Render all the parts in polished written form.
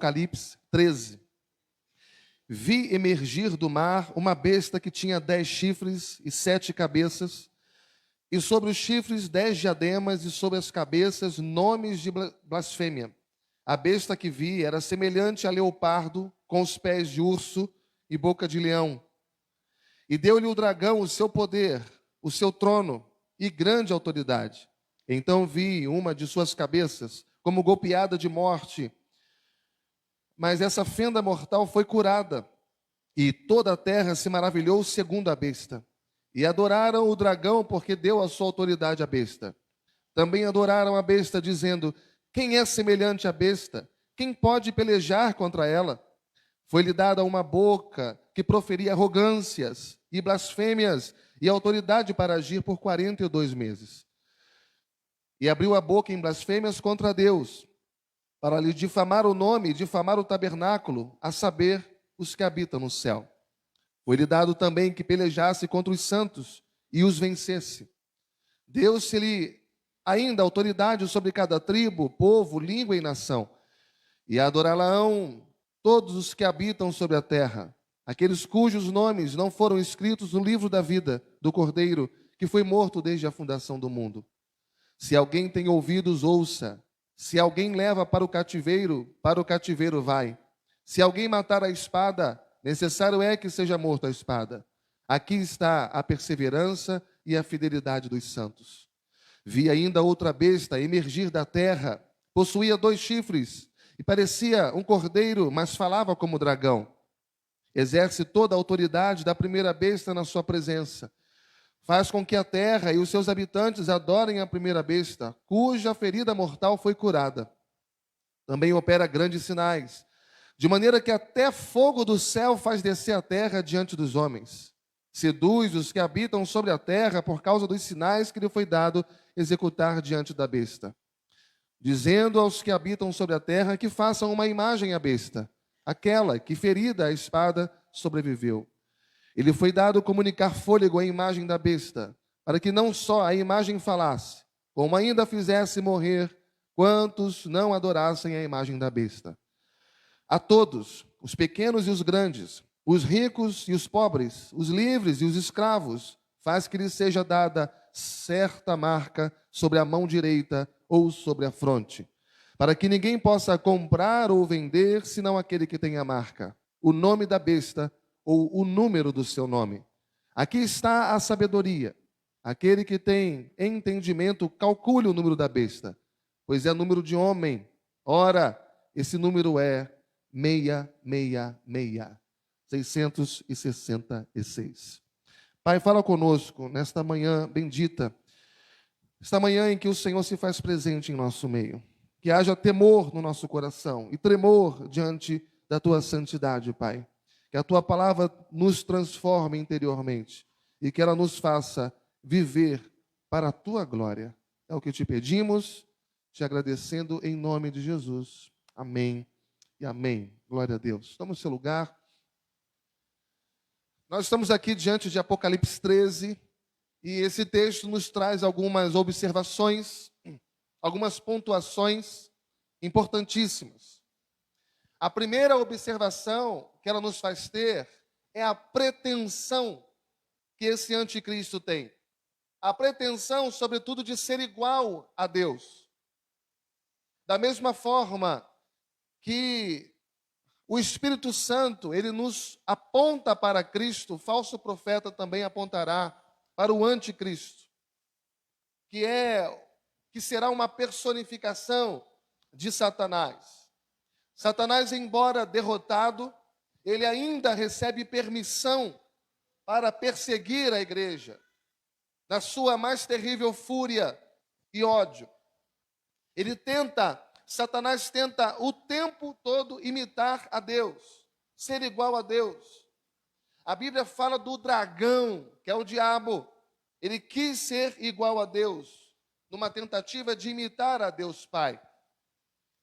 Apocalipse 13. Vi emergir do mar uma besta que tinha 10 chifres e 7 cabeças, e sobre os chifres 10 diademas, e sobre as cabeças nomes de blasfêmia. A besta que vi era semelhante a leopardo, com os pés de urso e boca de leão. E deu-lhe o dragão o seu poder, o seu trono e grande autoridade. Então vi uma de suas cabeças como golpeada de morte, mas essa fenda mortal foi curada, e toda a terra se maravilhou segundo a besta. E adoraram o dragão, porque deu a sua autoridade à besta. Também adoraram a besta, dizendo: quem é semelhante à besta? Quem pode pelejar contra ela? Foi-lhe dada uma boca que proferia arrogâncias e blasfêmias, e autoridade para agir por 42 meses. E abriu a boca em blasfêmias contra Deus, para lhe difamar o nome e difamar o tabernáculo, a saber, os que habitam no céu. Foi-lhe dado também que pelejasse contra os santos e os vencesse. Deu-se-lhe ainda autoridade sobre cada tribo, povo, língua e nação. E adorá-la-ão todos os que habitam sobre a terra, aqueles cujos nomes não foram escritos no livro da vida do Cordeiro, que foi morto desde a fundação do mundo. Se alguém tem ouvidos, ouça. Se alguém leva para o cativeiro vai. Se alguém matar a espada, necessário é que seja morto a espada. Aqui está a perseverança e a fidelidade dos santos. Vi ainda outra besta emergir da terra, possuía 2 chifres, e parecia um cordeiro, mas falava como dragão. Exerce toda a autoridade da primeira besta na sua presença. Faz com que a terra e os seus habitantes adorem a primeira besta, cuja ferida mortal foi curada. Também opera grandes sinais, de maneira que até fogo do céu faz descer a terra diante dos homens. Seduz os que habitam sobre a terra por causa dos sinais que lhe foi dado executar diante da besta. Dizendo aos que habitam sobre a terra que façam uma imagem à besta, aquela que, ferida a espada, sobreviveu. Ele foi dado comunicar fôlego à imagem da besta, para que não só a imagem falasse, como ainda fizesse morrer quantos não adorassem a imagem da besta. A todos, os pequenos e os grandes, os ricos e os pobres, os livres e os escravos, faz que lhes seja dada certa marca sobre a mão direita ou sobre a fronte, para que ninguém possa comprar ou vender, senão aquele que tem a marca, o nome da besta ou o número do seu nome. Aqui está a sabedoria. Aquele que tem entendimento, calcule o número da besta, pois é número de homem. Ora, esse número é 666, 666. Pai, fala conosco nesta manhã bendita, esta manhã em que o Senhor se faz presente em nosso meio. Que haja temor no nosso coração e tremor diante da Tua santidade, Pai. Que a Tua palavra nos transforme interiormente e que ela nos faça viver para a Tua glória. É o que te pedimos, te agradecendo em nome de Jesus. Amém e amém. Glória a Deus. Estamos no seu lugar. Nós estamos aqui diante de Apocalipse 13 e esse texto nos traz algumas observações, algumas pontuações importantíssimas. A primeira observação que ela nos faz ter é a pretensão que esse anticristo tem. A pretensão, sobretudo, de ser igual a Deus. Da mesma forma que o Espírito Santo, ele nos aponta para Cristo, o falso profeta também apontará para o anticristo, que será uma personificação de Satanás. Satanás, embora derrotado, ele ainda recebe permissão para perseguir a igreja, na sua mais terrível fúria e ódio. Satanás tenta o tempo todo imitar a Deus, ser igual a Deus. A Bíblia fala do dragão, que é o diabo. Ele quis ser igual a Deus, numa tentativa de imitar a Deus Pai.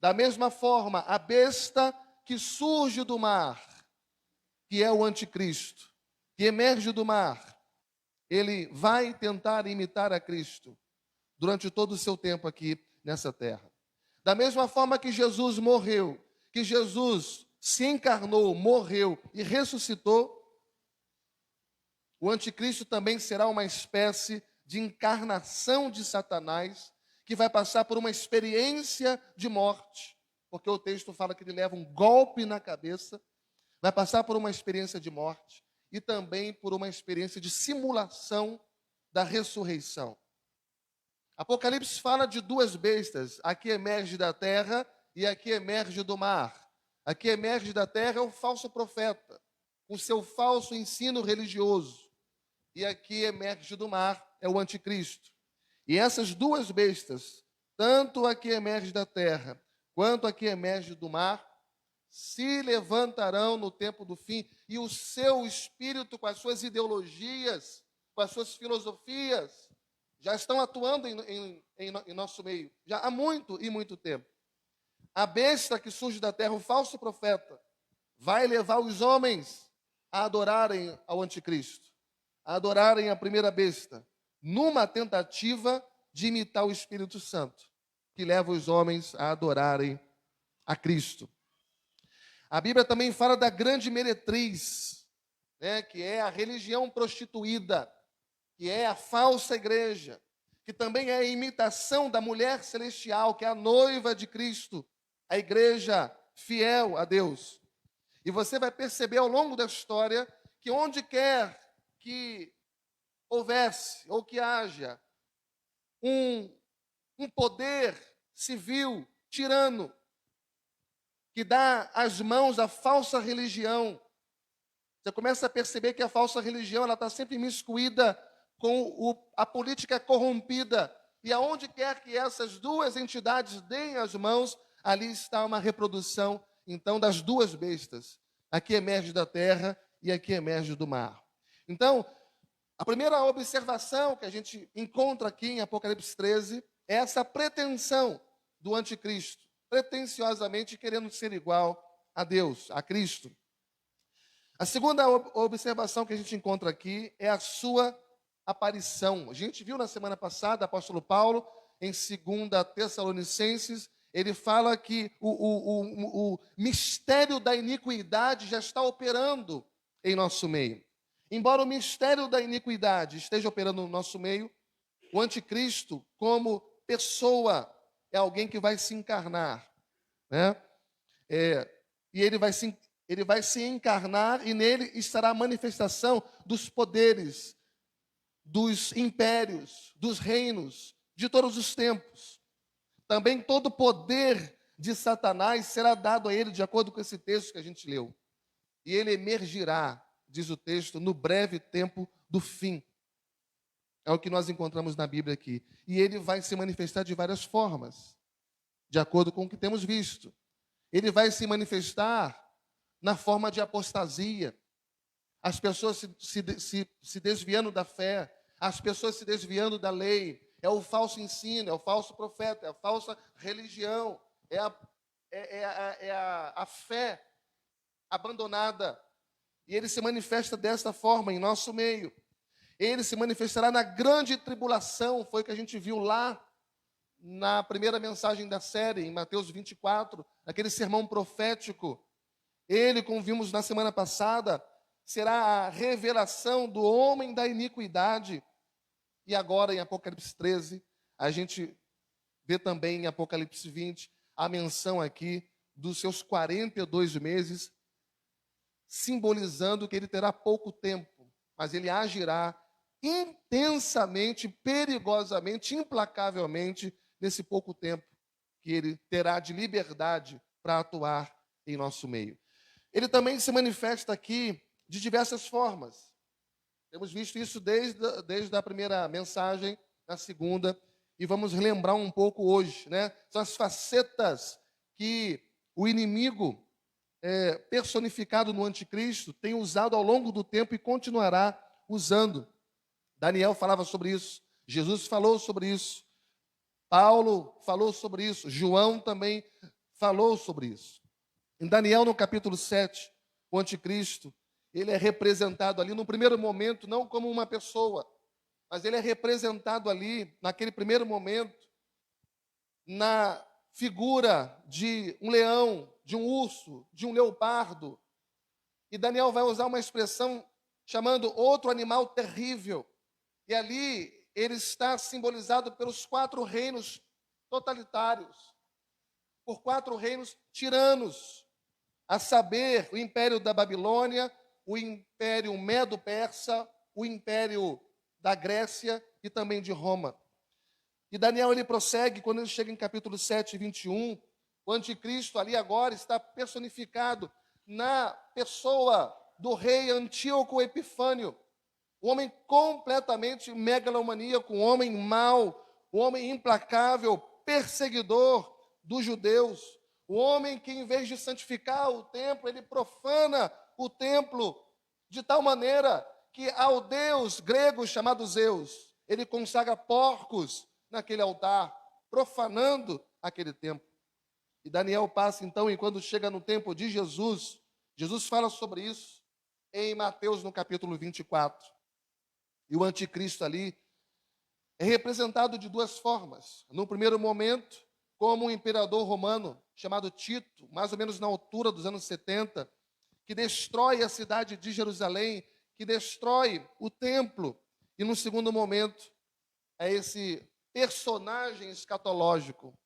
Da mesma forma, a besta que surge do mar, que é o anticristo, que emerge do mar, ele vai tentar imitar a Cristo durante todo o seu tempo aqui nessa terra. Da mesma forma que Jesus morreu que Jesus se encarnou, morreu e ressuscitou, o anticristo também será uma espécie de encarnação de Satanás, que vai passar por uma experiência de morte, porque o texto fala que ele leva um golpe na cabeça, vai passar por uma experiência de morte e também por uma experiência de simulação da ressurreição. Apocalipse fala de duas bestas, aqui emerge da terra e aqui emerge do mar. Aqui emerge da terra é o falso profeta, com seu falso ensino religioso. E aqui emerge do mar é o anticristo. E essas duas bestas, tanto a que emerge da terra, quanto a que emerge do mar, se levantarão no tempo do fim, e o seu espírito, com as suas ideologias, com as suas filosofias, já estão atuando em nosso meio, já há muito e muito tempo. A besta que surge da terra, o falso profeta, vai levar os homens a adorarem ao anticristo, a adorarem a primeira besta, numa tentativa de imitar o Espírito Santo, que leva os homens a adorarem a Cristo. A Bíblia também fala da grande meretriz, né, que é a religião prostituída, que é a falsa igreja, que também é a imitação da mulher celestial, que é a noiva de Cristo, a igreja fiel a Deus. E você vai perceber ao longo da história que onde quer que houvesse ou que haja um poder civil tirano que dá as mãos à falsa religião, você começa a perceber que a falsa religião ela está sempre imiscuída com a política corrompida. E aonde quer que essas duas entidades deem as mãos, ali está uma reprodução, então, das duas bestas. Aqui emerge da terra e aqui emerge do mar. Então, a primeira observação que a gente encontra aqui em Apocalipse 13 é essa pretensão do anticristo, pretensiosamente querendo ser igual a Deus, a Cristo. A segunda observação que a gente encontra aqui é a sua aparição. A gente viu na semana passada, apóstolo Paulo, em 2 Tessalonicenses, ele fala que o mistério da iniquidade já está operando em nosso meio. Embora o mistério da iniquidade esteja operando no nosso meio, o anticristo, como pessoa, é alguém que vai se encarnar, né? E ele vai se encarnar e nele estará a manifestação dos poderes, dos impérios, dos reinos, de todos os tempos. Também todo o poder de Satanás será dado a ele, de acordo com esse texto que a gente leu. E ele emergirá, diz o texto, no breve tempo do fim. É o que nós encontramos na Bíblia aqui. E ele vai se manifestar de várias formas, de acordo com o que temos visto. Ele vai se manifestar na forma de apostasia, as pessoas se desviando da fé, as pessoas se desviando da lei, é o falso ensino, é o falso profeta, é a falsa religião, é a fé abandonada. E ele se manifesta desta forma em nosso meio. Ele se manifestará na grande tribulação, foi o que a gente viu lá na primeira mensagem da série, em Mateus 24, aquele sermão profético. Ele, como vimos na semana passada, será a revelação do homem da iniquidade. E agora, em Apocalipse 13, a gente vê também em Apocalipse 20 a menção aqui dos seus 42 meses, simbolizando que ele terá pouco tempo, mas ele agirá intensamente, perigosamente, implacavelmente nesse pouco tempo que ele terá de liberdade para atuar em nosso meio. Ele também se manifesta aqui de diversas formas. Temos visto isso desde a primeira mensagem, na segunda, e vamos relembrar um pouco hoje, né? São as facetas que o inimigo personificado no anticristo tem usado ao longo do tempo e continuará usando. Daniel falava sobre isso, Jesus falou sobre isso, Paulo falou sobre isso, João também falou sobre isso. Em Daniel, no capítulo 7, o anticristo, ele é representado ali no primeiro momento, não como uma pessoa, mas ele é representado ali, naquele primeiro momento, na figura de um leão, de um urso, de um leopardo. E Daniel vai usar uma expressão chamando outro animal terrível. E ali ele está simbolizado pelos 4 reinos totalitários, por 4 reinos tiranos, a saber, o Império da Babilônia, o Império Medo-Persa, o Império da Grécia e também de Roma. E Daniel ele prossegue, quando ele chega em capítulo 7, 21, o anticristo ali agora está personificado na pessoa do rei Antíoco Epifânio, um homem completamente megalomaníaco, um homem mau, um homem implacável, perseguidor dos judeus, o homem que, em vez de santificar o templo, ele profana o templo de tal maneira que ao deus grego chamado Zeus, ele consagra porcos naquele altar, profanando aquele templo. E Daniel passa então, e quando chega no tempo de Jesus, Jesus fala sobre isso em Mateus no capítulo 24. E o anticristo ali é representado de 2 formas. No primeiro momento, como um imperador romano chamado Tito, mais ou menos na altura dos anos 70, que destrói a cidade de Jerusalém, que destrói o templo. E no segundo momento, é esse personagem escatológico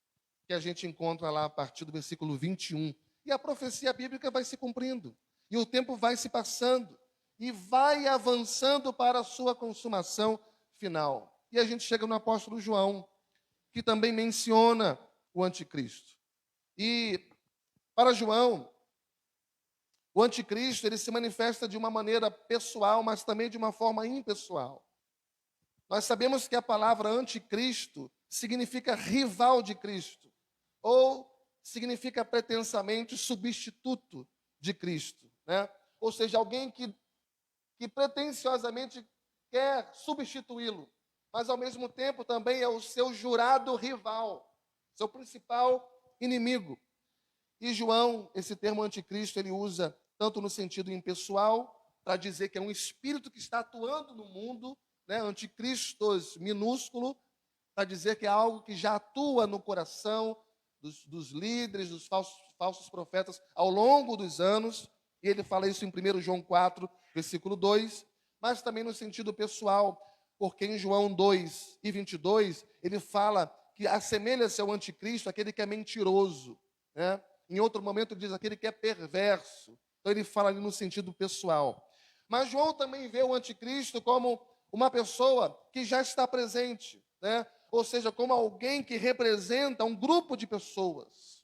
que a gente encontra lá a partir do versículo 21. E a profecia bíblica vai se cumprindo. E o tempo vai se passando. E vai avançando para a sua consumação final. E a gente chega no apóstolo João, que também menciona o anticristo. E para João, o anticristo ele se manifesta de uma maneira pessoal, mas também de uma forma impessoal. Nós sabemos que a palavra anticristo significa rival de Cristo, ou significa pretensamente substituto de Cristo, né? Ou seja, alguém que pretensiosamente quer substituí-lo, mas ao mesmo tempo também é o seu jurado rival, seu principal inimigo. E João, esse termo anticristo, ele usa tanto no sentido impessoal, para dizer que é um espírito que está atuando no mundo, né? Anticristos minúsculo, para dizer que é algo que já atua no coração dos líderes, dos falsos profetas ao longo dos anos. E ele fala isso em 1 João 4, versículo 2, mas também no sentido pessoal, porque em João 2 e 22, ele fala que assemelha-se ao anticristo aquele que é mentiroso, né? Em outro momento ele diz aquele que é perverso. Então ele fala ali no sentido pessoal. Mas João também vê o anticristo como uma pessoa que já está presente, né? Ou seja, como alguém que representa um grupo de pessoas.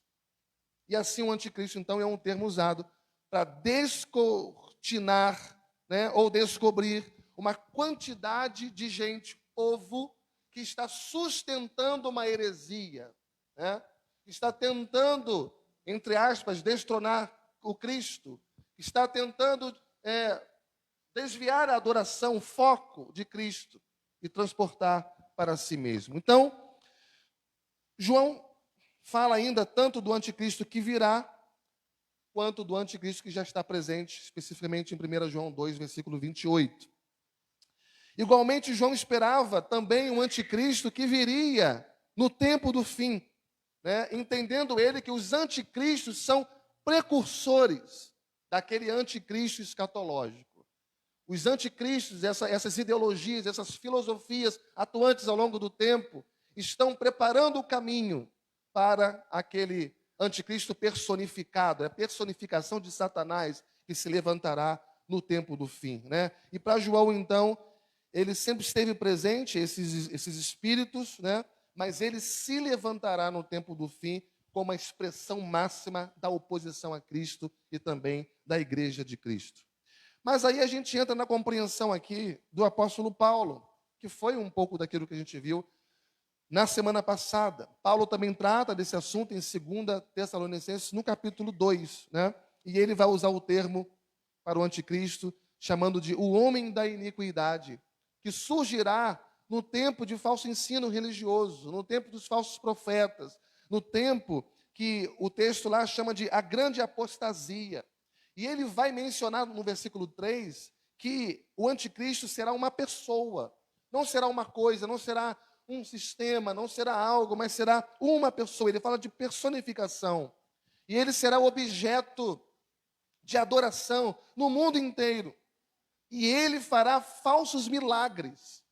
E assim o anticristo, então, é um termo usado para descortinar, né, ou descobrir uma quantidade de gente, povo, que está sustentando uma heresia, né? Está tentando, entre aspas, destronar o Cristo, está tentando desviar a adoração, o foco de Cristo e transportar para si mesmo. Então, João fala ainda tanto do anticristo que virá, quanto do anticristo que já está presente, especificamente em 1 João 2, versículo 28. Igualmente, João esperava também um anticristo que viria no tempo do fim, né? Entendendo ele que os anticristos são precursores daquele anticristo escatológico. Os anticristos, essas ideologias, essas filosofias atuantes ao longo do tempo, estão preparando o caminho para aquele anticristo personificado, é a personificação de Satanás que se levantará no tempo do fim, né? E para João, então, ele sempre esteve presente, esses espíritos, né? Mas ele se levantará no tempo do fim como a expressão máxima da oposição a Cristo e também da igreja de Cristo. Mas aí a gente entra na compreensão aqui do apóstolo Paulo, que foi um pouco daquilo que a gente viu na semana passada. Paulo também trata desse assunto em 2 Tessalonicenses, no capítulo 2, né? E ele vai usar o termo para o anticristo, chamando de o homem da iniquidade, que surgirá no tempo de falso ensino religioso, no tempo dos falsos profetas, no tempo que o texto lá chama de a grande apostasia. E ele vai mencionar no versículo 3 que o anticristo será uma pessoa, não será uma coisa, não será um sistema, não será algo, mas será uma pessoa. Ele fala de personificação. E ele será objeto de adoração no mundo inteiro. E ele fará falsos milagres.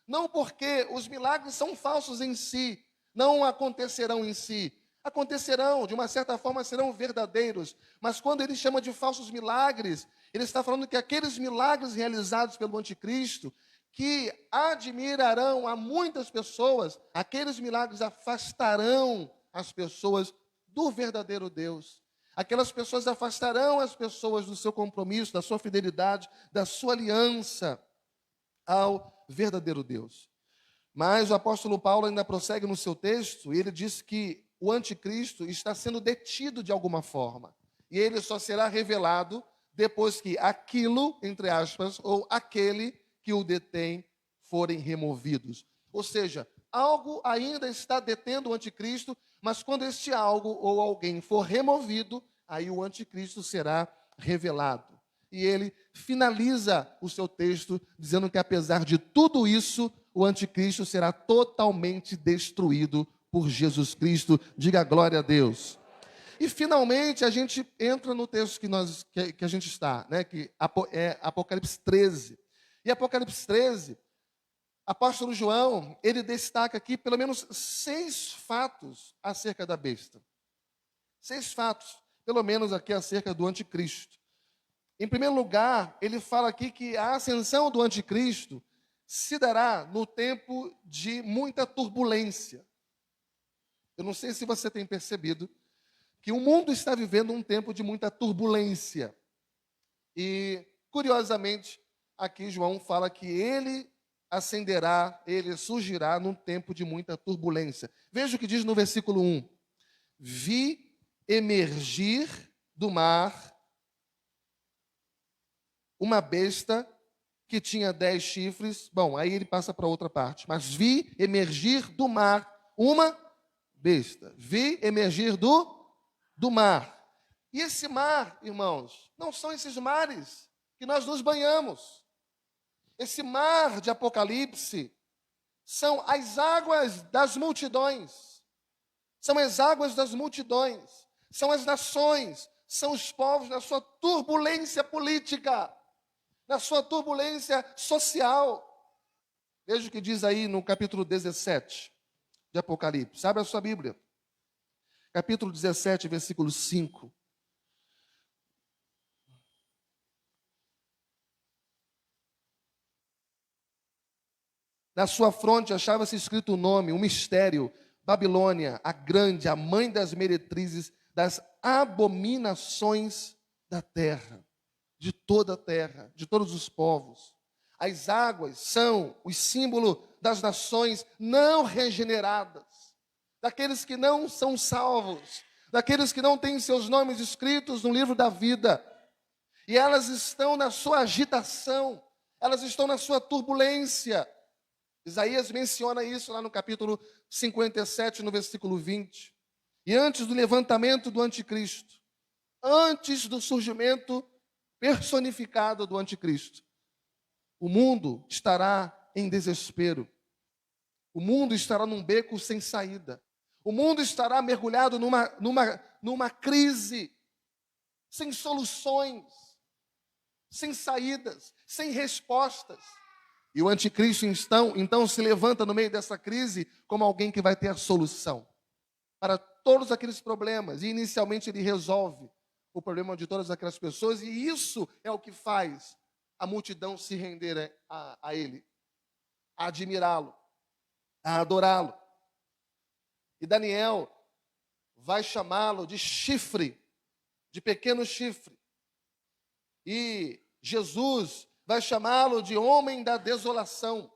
Não porque os milagres são falsos em si, não acontecerão em si. Acontecerão, de uma certa forma serão verdadeiros. Mas quando ele chama de falsos milagres, ele está falando que aqueles milagres realizados pelo anticristo, que admirarão a muitas pessoas, aqueles milagres afastarão as pessoas do verdadeiro Deus. Aquelas pessoas afastarão as pessoas do seu compromisso, da sua fidelidade, da sua aliança ao verdadeiro Deus. Mas o apóstolo Paulo ainda prossegue no seu texto, e ele diz que o anticristo está sendo detido de alguma forma. E ele só será revelado depois que aquilo, entre aspas, ou aquele que o detém forem removidos. Ou seja, algo ainda está detendo o anticristo, mas quando este algo ou alguém for removido, aí o anticristo será revelado. E ele finaliza o seu texto dizendo que apesar de tudo isso, o anticristo será totalmente destruído por Jesus Cristo. Diga glória a Deus. E finalmente a gente entra no texto que a gente está, né, que é Apocalipse 13. E Apocalipse 13, apóstolo João, ele destaca aqui pelo menos 6 fatos acerca da besta. 6 fatos, pelo menos aqui acerca do anticristo. Em primeiro lugar, ele fala aqui que a ascensão do anticristo se dará no tempo de muita turbulência. Eu não sei se você tem percebido que o mundo está vivendo um tempo de muita turbulência. E, curiosamente, aqui João fala que ele ascenderá, ele surgirá num tempo de muita turbulência. Veja o que diz no versículo 1. Vi emergir do mar uma besta que tinha 10 chifres. Bom, aí ele passa para outra parte. Mas vi emergir do mar uma besta. Vi emergir do mar. E esse mar, irmãos, não são esses mares que nós nos banhamos. Esse mar de Apocalipse são as águas das multidões. São as águas das multidões. São as nações. São os povos na sua turbulência política, na sua turbulência social. Veja o que diz aí no capítulo 17 de Apocalipse. Abre a sua Bíblia. Capítulo 17, versículo 5. Na sua fronte achava-se escrito o nome, um mistério: Babilônia, a grande, a mãe das meretrizes, das abominações da terra, de toda a terra, de todos os povos. As águas são o símbolo das nações não regeneradas, daqueles que não são salvos, daqueles que não têm seus nomes escritos no livro da vida. E elas estão na sua agitação, elas estão na sua turbulência. Isaías menciona isso lá no capítulo 57, no versículo 20. E antes do levantamento do anticristo, antes do surgimento personificado do anticristo, o mundo estará em desespero. O mundo estará num beco sem saída. O mundo estará mergulhado numa crise, sem soluções, sem saídas, sem respostas. E o anticristo então se levanta no meio dessa crise como alguém que vai ter a solução para todos aqueles problemas. E inicialmente ele resolve o problema de todas aquelas pessoas, e isso é o que faz a multidão se render a ele, a admirá-lo, a adorá-lo. E Daniel vai chamá-lo de chifre, de pequeno chifre. E Jesus vai chamá-lo de homem da desolação.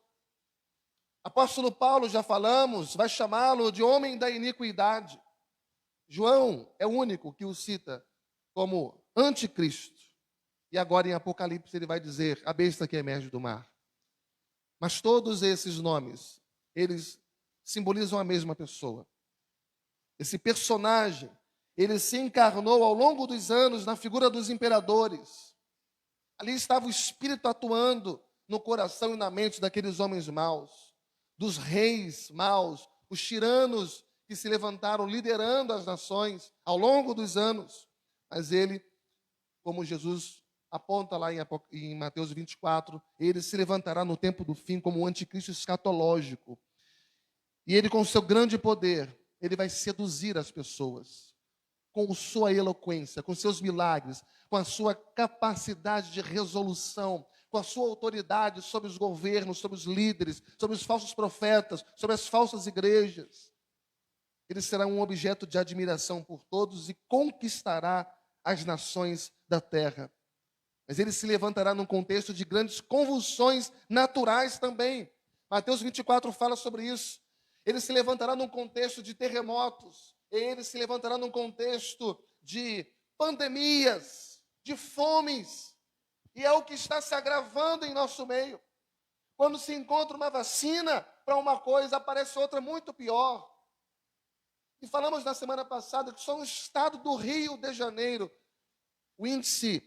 Apóstolo Paulo, já falamos, vai chamá-lo de homem da iniquidade. João é o único que o cita como anticristo. E agora em Apocalipse ele vai dizer a besta que emerge do mar. Mas todos esses nomes, eles simbolizam a mesma pessoa. Esse personagem, ele se encarnou ao longo dos anos na figura dos imperadores. Ali estava o Espírito atuando no coração e na mente daqueles homens maus. dos reis maus, os tiranos que se levantaram liderando as nações ao longo dos anos. Mas ele, como Jesus aponta lá em Mateus 24, ele se levantará no tempo do fim como o anticristo escatológico. E ele, com seu grande poder, ele vai seduzir as pessoas com sua eloquência, com seus milagres, com a sua capacidade de resolução, com a sua autoridade sobre os governos, sobre os líderes, sobre os falsos profetas, sobre as falsas igrejas. Ele será um objeto de admiração por todos e conquistará as nações da terra. Mas ele se levantará num contexto de grandes convulsões naturais também. Mateus 24 fala sobre isso. Ele se levantará num contexto de terremotos. Ele se levantará num contexto de pandemias, de fomes. E é o que está se agravando em nosso meio. Quando se encontra uma vacina para uma coisa, aparece outra muito pior. E falamos na semana passada que só no estado do Rio de Janeiro, o índice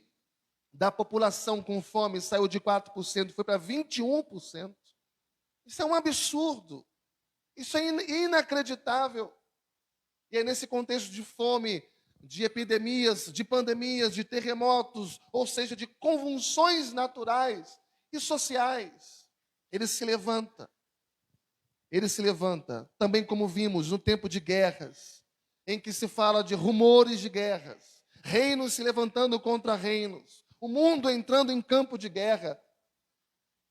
da população com fome saiu de 4%, foi para 21%. Isso é um absurdo. Isso é inacreditável. E é nesse contexto de fome, de epidemias, de pandemias, de terremotos, ou seja, de convulsões naturais e sociais, ele se levanta. Ele se levanta, também como vimos no tempo de guerras, em que se fala de rumores de guerras, reinos se levantando contra reinos, o mundo entrando em campo de guerra.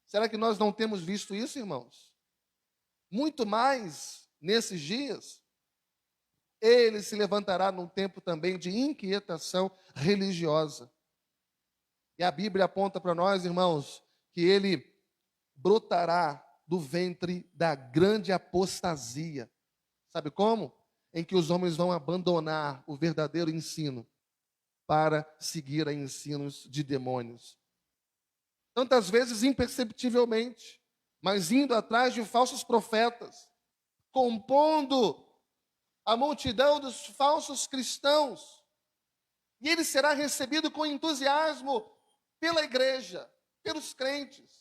Será que nós não temos visto isso, irmãos? Muito mais nesses dias. Ele se levantará num tempo também de inquietação religiosa. E a Bíblia aponta para nós, irmãos, que ele brotará do ventre da grande apostasia. Sabe como? Em que os homens vão abandonar o verdadeiro ensino para seguir a ensinos de demônios. Tantas vezes imperceptivelmente, mas indo atrás de falsos profetas, compondo a multidão dos falsos cristãos. E ele será recebido com entusiasmo pela igreja, pelos crentes.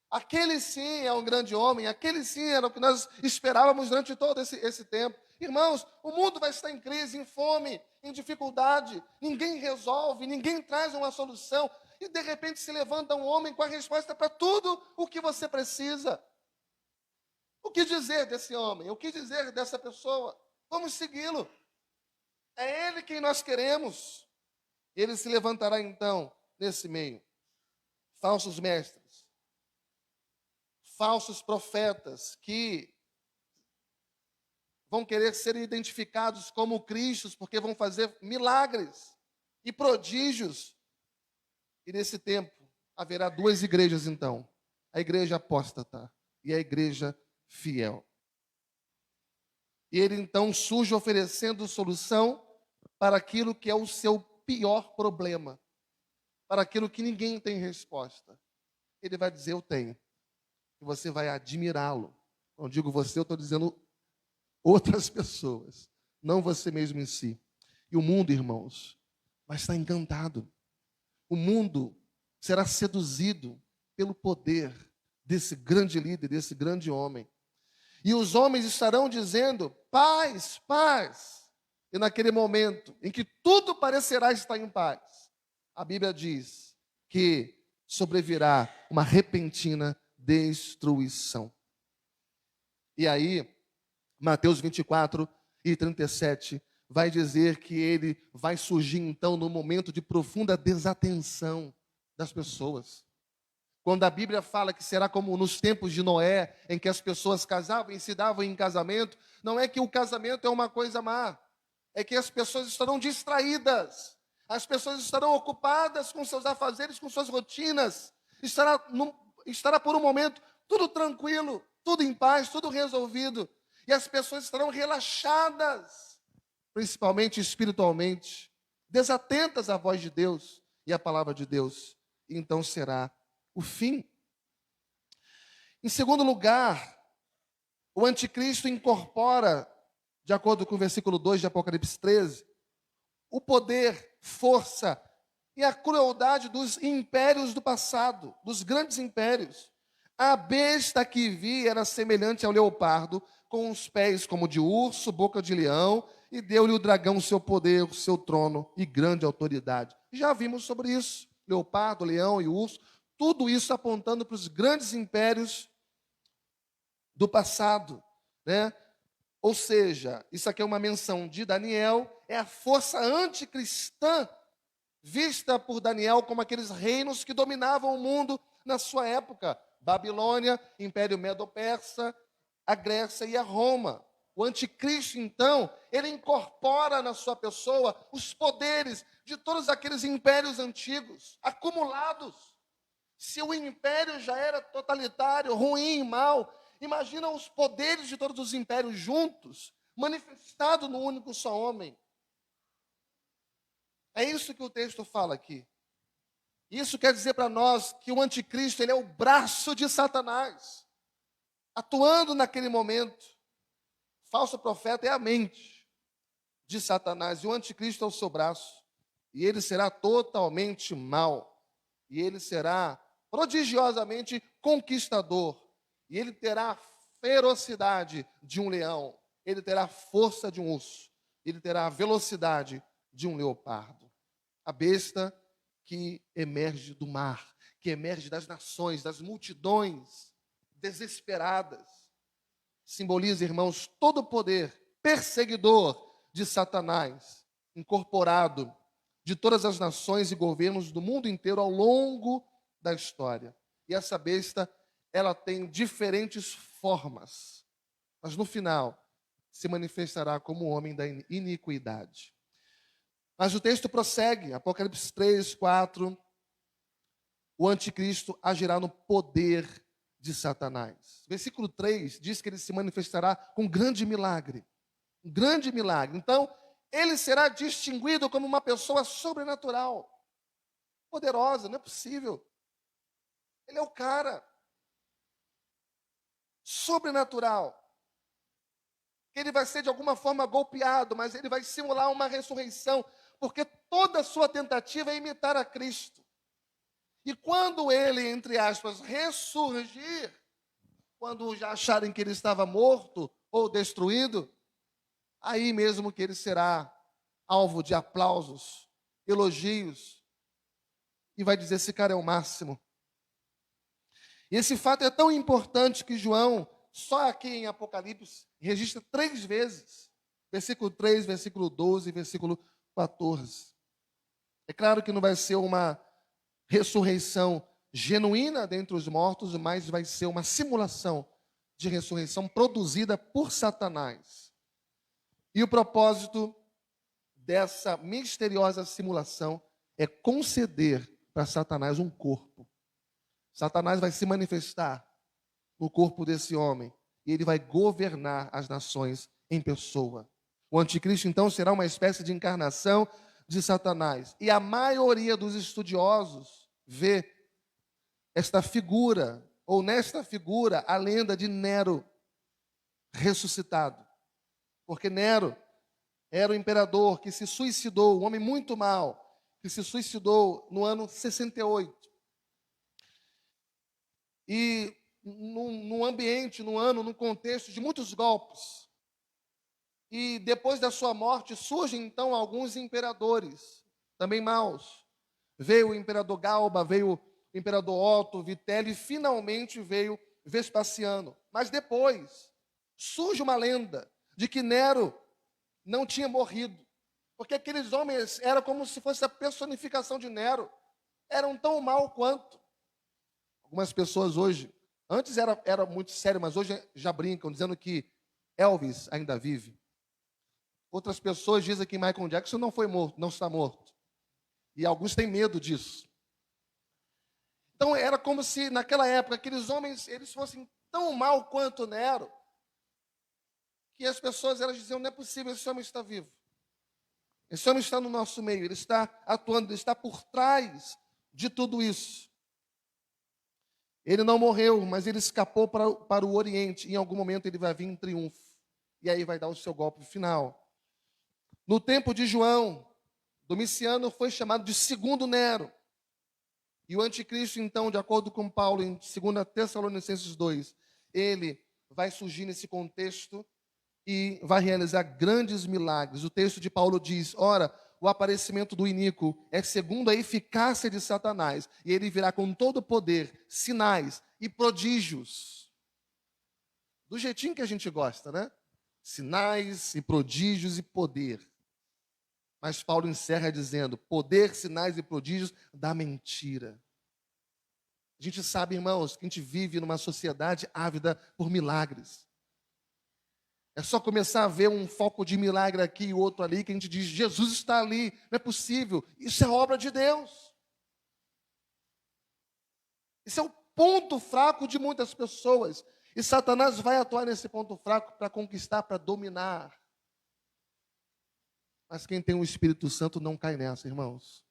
Aquele sim é um grande homem, aquele sim era o que nós esperávamos durante todo esse tempo. Irmãos, o mundo vai estar em crise, em fome, em dificuldade. Ninguém resolve, ninguém traz uma solução. E de repente se levanta um homem com a resposta para tudo o que você precisa. O que dizer desse homem? O que dizer dessa pessoa? Vamos segui-lo. É ele quem nós queremos. Ele se levantará então nesse meio. Falsos mestres, falsos profetas que vão querer ser identificados como Cristos, porque vão fazer milagres e prodígios. E nesse tempo haverá duas igrejas então: a igreja apóstata e a igreja fiel. E ele então surge oferecendo solução para aquilo que é o seu pior problema, para aquilo que ninguém tem resposta. Ele vai dizer: eu tenho. E você vai admirá-lo. Quando digo você, eu estou dizendo outras pessoas, não você mesmo em si. E o mundo, irmãos, vai estar encantado. O mundo será seduzido pelo poder desse grande líder, desse grande homem. E os homens estarão dizendo: paz, paz. E naquele momento em que tudo parecerá estar em paz, a Bíblia diz que sobrevirá uma repentina destruição. E aí, Mateus 24 e 37 vai dizer que ele vai surgir então no momento de profunda desatenção das pessoas. Quando a Bíblia fala que será como nos tempos de Noé, em que as pessoas casavam e se davam em casamento, não é que o casamento é uma coisa má, é que as pessoas estarão distraídas, as pessoas estarão ocupadas com seus afazeres, com suas rotinas, estará por um momento tudo tranquilo, tudo em paz, tudo resolvido, e as pessoas estarão relaxadas, principalmente espiritualmente, desatentas à voz de Deus e à palavra de Deus. E então será o fim. Em segundo lugar, o anticristo incorpora, de acordo com o versículo 2 de Apocalipse 13, o poder, força e a crueldade dos impérios do passado, dos grandes impérios. A besta que vi era semelhante ao leopardo, com os pés como de urso, boca de leão, e deu-lhe o dragão o seu poder, o seu trono e grande autoridade. Já vimos sobre isso. Leopardo, leão e urso, tudo isso apontando para os grandes impérios do passado, né? Ou seja, isso aqui é uma menção de Daniel, é a força anticristã vista por Daniel como aqueles reinos que dominavam o mundo na sua época. Babilônia, Império Medo-Persa, a Grécia e a Roma. O anticristo, então, ele incorpora na sua pessoa os poderes de todos aqueles impérios antigos, acumulados. Se o império já era totalitário, ruim, mau, imagina os poderes de todos os impérios juntos, manifestados no único só homem. É isso que o texto fala aqui. Isso quer dizer para nós que o anticristo ele é o braço de Satanás, atuando naquele momento. O falso profeta é a mente de Satanás, e o anticristo é o seu braço. E ele será totalmente mau. E ele será prodigiosamente conquistador. E ele terá a ferocidade de um leão. Ele terá a força de um urso. Ele terá a velocidade de um leopardo. A besta que emerge do mar, que emerge das nações, das multidões desesperadas. Simboliza, irmãos, todo o poder perseguidor de Satanás, incorporado de todas as nações e governos do mundo inteiro ao longo da história. E essa besta, ela tem diferentes formas, mas no final se manifestará como o homem da iniquidade. Mas o texto prossegue, Apocalipse 3, 4, o anticristo agirá no poder de Satanás. Versículo 3 diz que ele se manifestará com um grande milagre. Um grande milagre. Então, ele será distinguido como uma pessoa sobrenatural, poderosa, não é possível. Ele é o cara sobrenatural. Ele vai ser de alguma forma golpeado, mas ele vai simular uma ressurreição, porque toda a sua tentativa é imitar a Cristo. E quando ele, entre aspas, ressurgir, quando já acharem que ele estava morto ou destruído, aí mesmo que ele será alvo de aplausos, elogios, e vai dizer: esse cara é o máximo. E esse fato é tão importante que João, só aqui em Apocalipse, registra 3 vezes. Versículo 3, versículo 12 e versículo 14. É claro que não vai ser uma ressurreição genuína dentre os mortos, mas vai ser uma simulação de ressurreição produzida por Satanás. E o propósito dessa misteriosa simulação é conceder para Satanás um corpo. Satanás vai se manifestar no corpo desse homem e ele vai governar as nações em pessoa. O anticristo, então, será uma espécie de encarnação de Satanás. E a maioria dos estudiosos vê esta figura, ou nesta figura, a lenda de Nero ressuscitado. Porque Nero era o imperador que se suicidou, um homem muito mau, que se suicidou no ano 68. E num ambiente, num contexto de muitos golpes. E depois da sua morte surgem então alguns imperadores, também maus. Veio o imperador Galba, veio o imperador Otto, Vitélio e finalmente veio Vespasiano. Mas depois surge uma lenda de que Nero não tinha morrido, porque aqueles homens eram como se fosse a personificação de Nero, eram tão mal quanto. Algumas pessoas hoje, antes era muito sério, mas hoje já brincam, dizendo que Elvis ainda vive. Outras pessoas dizem que Michael Jackson não foi morto, não está morto. E alguns têm medo disso. Então era como se naquela época aqueles homens eles fossem tão mal quanto Nero, que as pessoas elas diziam: não é possível, esse homem está vivo. Esse homem está no nosso meio, ele está atuando, ele está por trás de tudo isso. Ele não morreu, mas ele escapou para o Oriente. Em algum momento ele vai vir em triunfo. E aí vai dar o seu golpe final. No tempo de João, Domiciano foi chamado de segundo Nero. E o anticristo, então, de acordo com Paulo, em 2 Tessalonicenses 2, ele vai surgir nesse contexto e vai realizar grandes milagres. O texto de Paulo diz: ora, o aparecimento do iníquo é segundo a eficácia de Satanás, e ele virá com todo o poder, sinais e prodígios. Do jeitinho que a gente gosta, né? Sinais e prodígios e poder. Mas Paulo encerra dizendo: poder, sinais e prodígios da mentira. A gente sabe, irmãos, que a gente vive numa sociedade ávida por milagres. É só começar a ver um foco de milagre aqui e outro ali, que a gente diz: Jesus está ali, não é possível. Isso é obra de Deus. Isso é o ponto fraco de muitas pessoas. E Satanás vai atuar nesse ponto fraco para conquistar, para dominar. Mas quem tem o Espírito Santo não cai nessa, irmãos.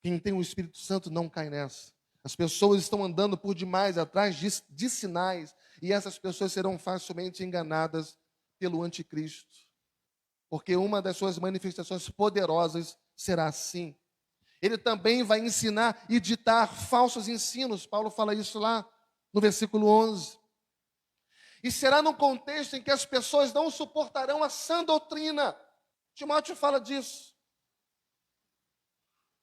Quem tem o Espírito Santo não cai nessa. As pessoas estão andando por demais atrás de sinais, e essas pessoas serão facilmente enganadas pelo anticristo. Porque uma das suas manifestações poderosas será assim. Ele também vai ensinar e ditar falsos ensinos. Paulo fala isso lá no versículo 11. E será num contexto em que as pessoas não suportarão a sã doutrina. Timóteo fala disso.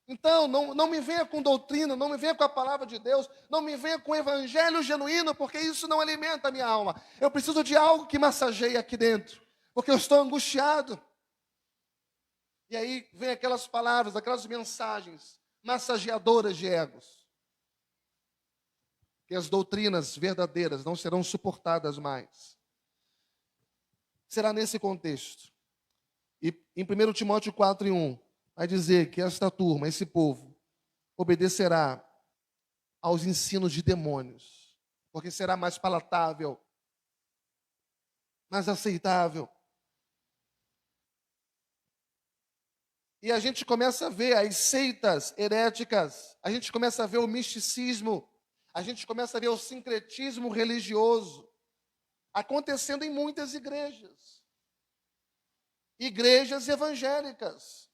Então, não me venha com doutrina, não me venha com a palavra de Deus, não me venha com o evangelho genuíno, porque isso não alimenta a minha alma. Eu preciso de algo que massageie aqui dentro, porque eu estou angustiado. E aí vem aquelas palavras, aquelas mensagens massageadoras de egos. Que as doutrinas verdadeiras não serão suportadas mais. Será nesse contexto. E em 1 Timóteo 4:1, vai dizer que esta turma, esse povo, obedecerá aos ensinos de demônios, porque será mais palatável, mais aceitável. E a gente começa a ver as seitas heréticas, a gente começa a ver o misticismo, a gente começa a ver o sincretismo religioso acontecendo em muitas igrejas. Igrejas evangélicas.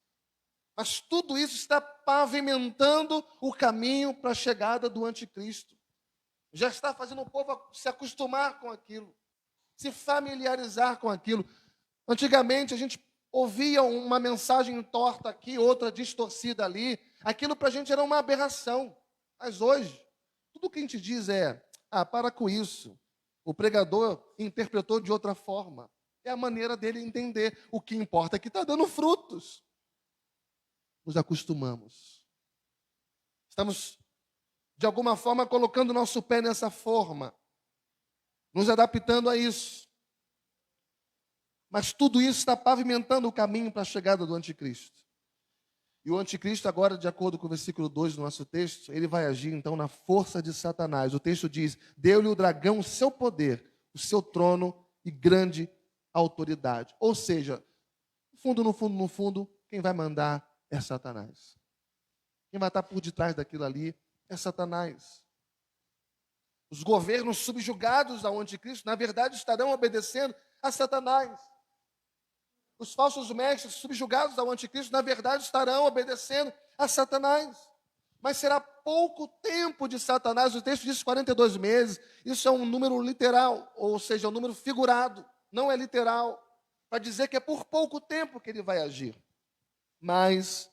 Mas tudo isso está pavimentando o caminho para a chegada do anticristo. Já está fazendo o povo se acostumar com aquilo, se familiarizar com aquilo. Antigamente a gente ouvia uma mensagem torta aqui, outra distorcida ali. Aquilo para a gente era uma aberração. Mas hoje, tudo que a gente diz é: para com isso. O pregador interpretou de outra forma. É a maneira dele entender. O que importa é que está dando frutos. Nos acostumamos. Estamos, de alguma forma, colocando nosso pé nessa forma, nos adaptando a isso. Mas tudo isso está pavimentando o caminho para a chegada do anticristo. E o anticristo, agora, de acordo com o versículo 2 do nosso texto, ele vai agir, então, na força de Satanás. O texto diz: deu-lhe o dragão o seu poder, o seu trono e grande autoridade. Ou seja, no fundo, quem vai mandar é Satanás. Quem vai estar por detrás daquilo ali é Satanás. Os governos subjugados ao anticristo, na verdade, estarão obedecendo a Satanás. Os falsos mestres subjugados ao anticristo, na verdade, estarão obedecendo a Satanás. Mas será pouco tempo de Satanás. O texto diz 42 meses. Isso é um número literal, ou seja, um número figurado. Não é literal. Para dizer que é por pouco tempo que ele vai agir. Mas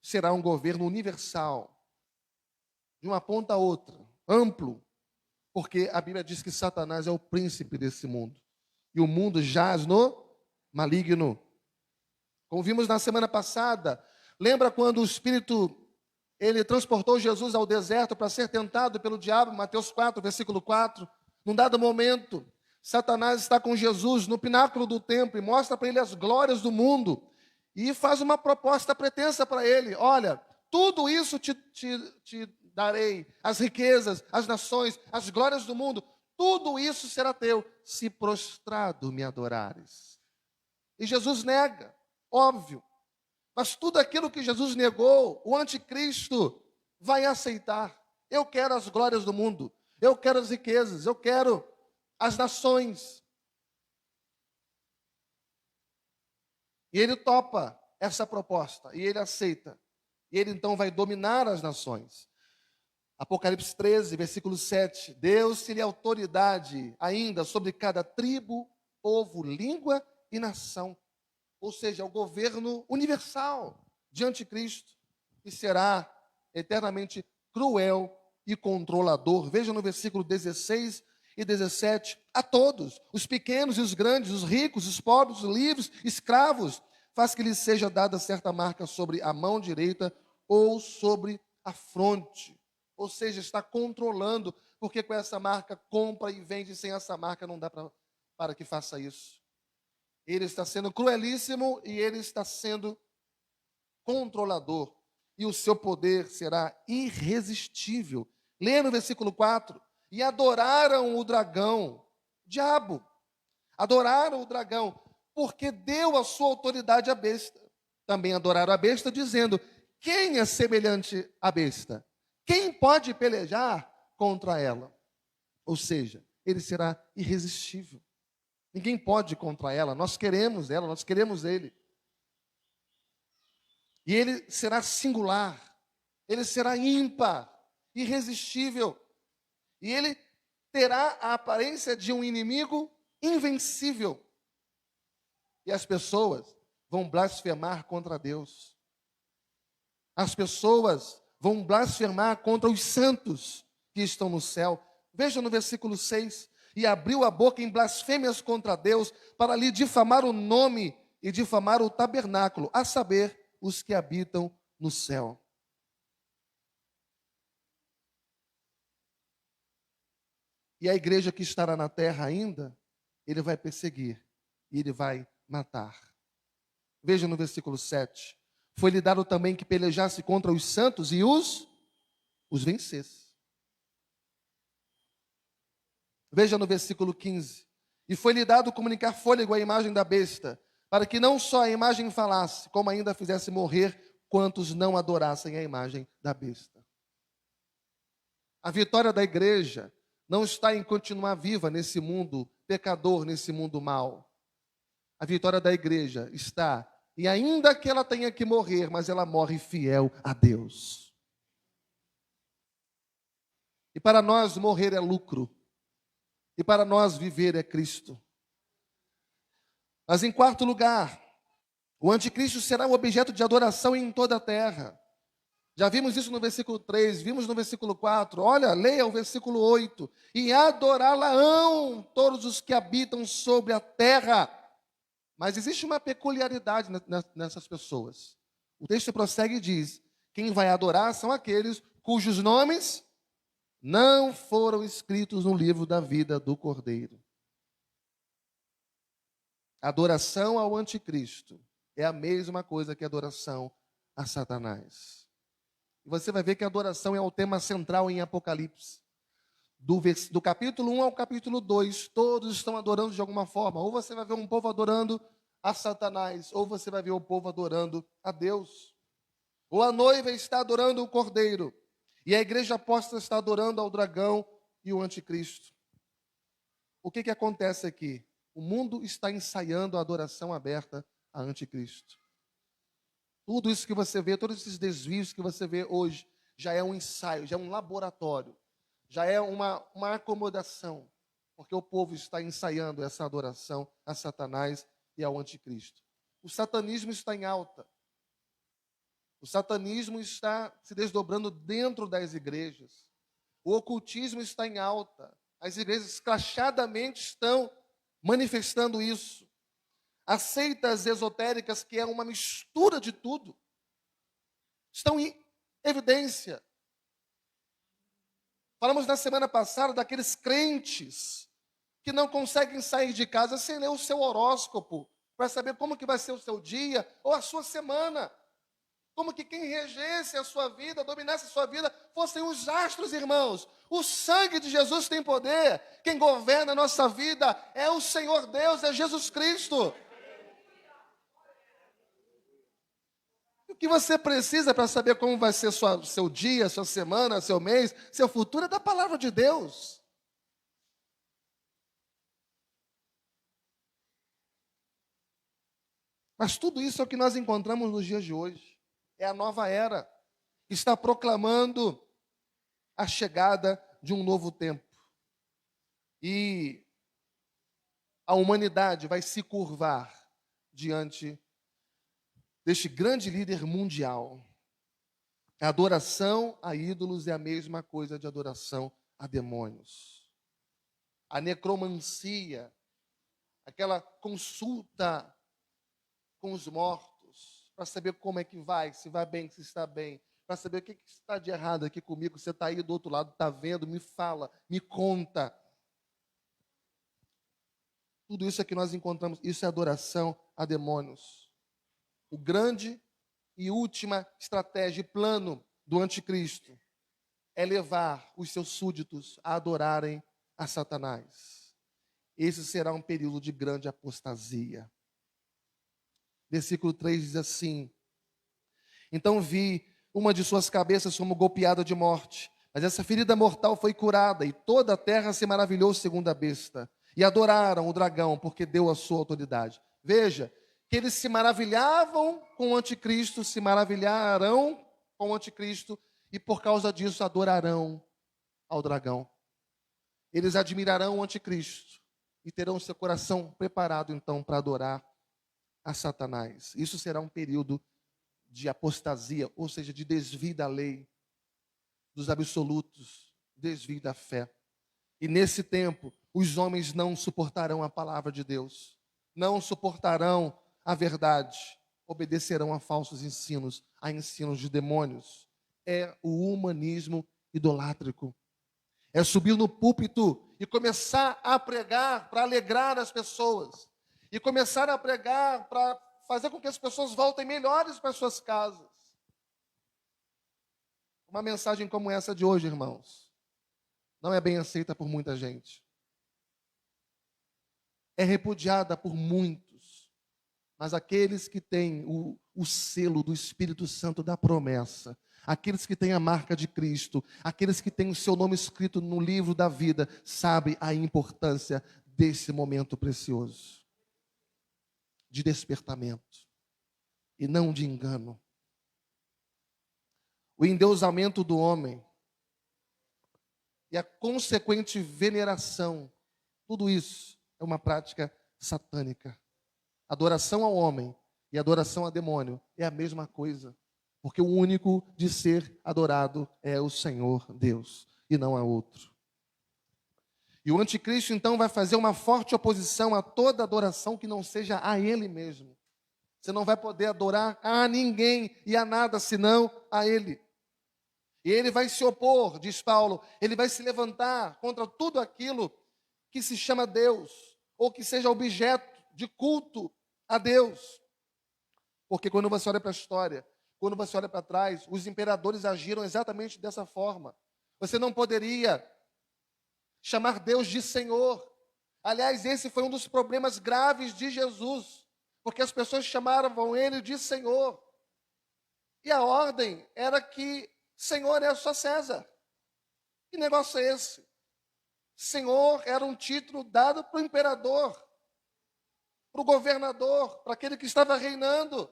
será um governo universal, de uma ponta a outra, amplo, porque a Bíblia diz que Satanás é o príncipe desse mundo, e o mundo jaz no maligno. Como vimos na semana passada, lembra quando o Espírito, ele transportou Jesus ao deserto para ser tentado pelo diabo, Mateus 4, versículo 4, num dado momento, Satanás está com Jesus no pináculo do templo e mostra para ele as glórias do mundo, e faz uma proposta pretensa para ele: olha, tudo isso te darei, as riquezas, as nações, as glórias do mundo, tudo isso será teu, se prostrado me adorares. E Jesus nega, óbvio. Mas tudo aquilo que Jesus negou, o anticristo vai aceitar. Eu quero as glórias do mundo, eu quero as riquezas, eu quero as nações. E ele topa essa proposta, e ele aceita. e ele então vai dominar as nações. Apocalipse 13, versículo 7. Deu-se-lhe autoridade ainda sobre cada tribo, povo, língua e nação. Ou seja, o governo universal de anticristo, que será eternamente cruel e controlador. Veja no versículo 16 e 17. A todos, os pequenos e os grandes, os ricos, os pobres, os livres, escravos, faz que lhes seja dada certa marca sobre a mão direita ou sobre a fronte. Ou seja, está controlando, porque com essa marca compra e vende, sem essa marca não dá para que faça isso. Ele está sendo cruelíssimo e ele está sendo controlador. E o seu poder será irresistível. Leia no versículo 4. E adoraram o dragão, diabo. Adoraram o dragão, porque deu a sua autoridade à besta. Também adoraram a besta, dizendo: quem é semelhante à besta? Quem pode pelejar contra ela? Ou seja, ele será irresistível. Ninguém pode ir contra ela. Nós queremos ela, nós queremos ele. E ele será singular. Ele será ímpar, irresistível. E ele terá a aparência de um inimigo invencível. E as pessoas vão blasfemar contra Deus. As pessoas vão blasfemar contra os santos que estão no céu. Veja no versículo 6. E abriu a boca em blasfêmias contra Deus, para lhe difamar o nome e difamar o tabernáculo, a saber, os que habitam no céu. E a igreja que estará na terra ainda, ele vai perseguir e ele vai matar. Veja no versículo 7. Foi-lhe dado também que pelejasse contra os santos e os vencesse. Veja no versículo 15. E foi-lhe dado comunicar fôlego à imagem da besta, para que não só a imagem falasse, como ainda fizesse morrer quantos não adorassem a imagem da besta. A vitória da igreja não está em continuar viva nesse mundo pecador, nesse mundo mau. A vitória da igreja está, e ainda que ela tenha que morrer, mas ela morre fiel a Deus. E para nós morrer é lucro. E para nós viver é Cristo. Mas em quarto lugar, o anticristo será um objeto de adoração em toda a terra. Já vimos isso no versículo 3, vimos no versículo 4. Olha, leia o versículo 8. E adorá-la-ão todos os que habitam sobre a terra. Mas existe uma peculiaridade nessas pessoas. O texto prossegue e diz: quem vai adorar são aqueles cujos nomes não foram escritos no livro da vida do Cordeiro. Adoração ao anticristo é a mesma coisa que adoração a Satanás. E você vai ver que a adoração é o tema central em Apocalipse. Do capítulo 1 ao capítulo 2, todos estão adorando de alguma forma. Ou você vai ver um povo adorando a Satanás, ou você vai ver o povo adorando a Deus. Ou a noiva está adorando o Cordeiro, e a igreja apóstata está adorando ao dragão e o anticristo. O que acontece aqui? O mundo está ensaiando a adoração aberta a anticristo. Tudo isso que você vê, todos esses desvios que você vê hoje, já é um ensaio, já é um laboratório, já é uma acomodação, porque o povo está ensaiando essa adoração a Satanás e ao anticristo. O satanismo está em alta. O satanismo está se desdobrando dentro das igrejas. O ocultismo está em alta. As igrejas escrachadamente estão manifestando isso. As seitas esotéricas, que é uma mistura de tudo, estão em evidência. Falamos na semana passada daqueles crentes que não conseguem sair de casa sem ler o seu horóscopo, para saber como que vai ser o seu dia ou a sua semana. Como que quem regesse a sua vida, dominasse a sua vida, fossem os astros, irmãos. O sangue de Jesus tem poder. Quem governa a nossa vida é o Senhor Deus, é Jesus Cristo. O que você precisa para saber como vai ser seu dia, sua semana, seu mês, seu futuro, é da palavra de Deus. Mas tudo isso é o que nós encontramos nos dias de hoje. É a nova era. que está proclamando a chegada de um novo tempo. E a humanidade vai se curvar diante deste grande líder mundial. A adoração a ídolos é a mesma coisa de adoração a demônios. A necromancia, aquela consulta com os mortos, para saber como é que vai, se vai bem, se está bem, para saber o que está de errado aqui comigo, você está aí do outro lado, está vendo, me fala, me conta. Tudo isso é que nós encontramos, isso é adoração a demônios. O grande e última estratégia e plano do anticristo é levar os seus súditos a adorarem a Satanás. Esse será um período de grande apostasia. Versículo 3 diz assim: então vi uma de suas cabeças como golpeada de morte, mas essa ferida mortal foi curada, e toda a terra se maravilhou segundo a besta, e adoraram o dragão, porque deu a sua autoridade. Veja, que eles se maravilhavam com o anticristo, se maravilharão com o anticristo, e por causa disso adorarão ao dragão. Eles admirarão o anticristo, e terão seu coração preparado então para adorar a Satanás. Isso será um período de apostasia, ou seja, de desvio da lei, dos absolutos, desvio da fé. E nesse tempo, os homens não suportarão a palavra de Deus, não suportarão a verdade, obedecerão a falsos ensinos, a ensinos de demônios. É o humanismo idolátrico. É subir no púlpito e começar a pregar para alegrar as pessoas. E começar a pregar para fazer com que as pessoas voltem melhores para suas casas. Uma mensagem como essa de hoje, irmãos, não é bem aceita por muita gente. É repudiada por muitos. Mas aqueles que têm o selo do Espírito Santo da promessa, aqueles que têm a marca de Cristo, aqueles que têm o seu nome escrito no livro da vida, sabem a importância desse momento precioso de despertamento e não de engano. O endeusamento do homem e a consequente veneração, tudo isso é uma prática satânica. Adoração ao homem e adoração a demônio é a mesma coisa, porque o único de ser adorado é o Senhor Deus e não há outro. E o anticristo então vai fazer uma forte oposição a toda adoração que não seja a ele mesmo. Você não vai poder adorar a ninguém e a nada senão a ele. E ele vai se opor, diz Paulo, ele vai se levantar contra tudo aquilo que se chama Deus, ou que seja objeto de culto a Deus. Porque quando você olha para a história, quando você olha para trás, os imperadores agiram exatamente dessa forma. Você não poderia chamar Deus de Senhor. Aliás, esse foi um dos problemas graves de Jesus, porque as pessoas chamavam ele de Senhor. E a ordem era que Senhor é só César. Que negócio é esse? Senhor era um título dado para o imperador, para o governador, para aquele que estava reinando.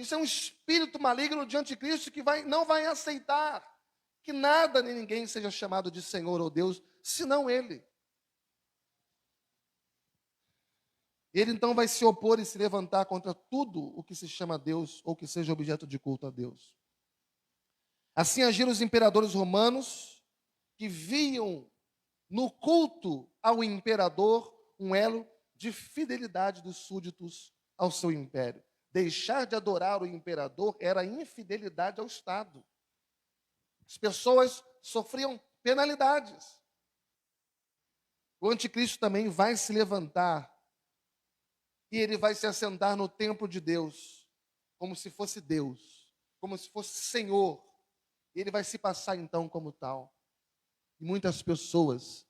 Isso é um espírito maligno de anticristo que não vai aceitar que nada nem ninguém seja chamado de Senhor ou Deus, senão Ele. Ele então vai se opor e se levantar contra tudo o que se chama Deus ou que seja objeto de culto a Deus. Assim agiram os imperadores romanos, que viam no culto ao imperador um elo de fidelidade dos súditos ao seu império. Deixar de adorar o imperador era infidelidade ao Estado. As pessoas sofriam penalidades. O anticristo também vai se levantar e ele vai se assentar no templo de Deus, como se fosse Deus, como se fosse Senhor. Ele vai se passar então como tal. E muitas pessoas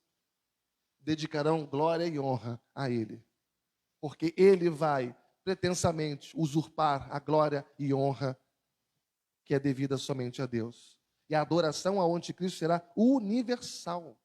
dedicarão glória e honra a ele, porque ele vai pretensamente usurpar a glória e honra que é devida somente a Deus. E a adoração ao anticristo será universal.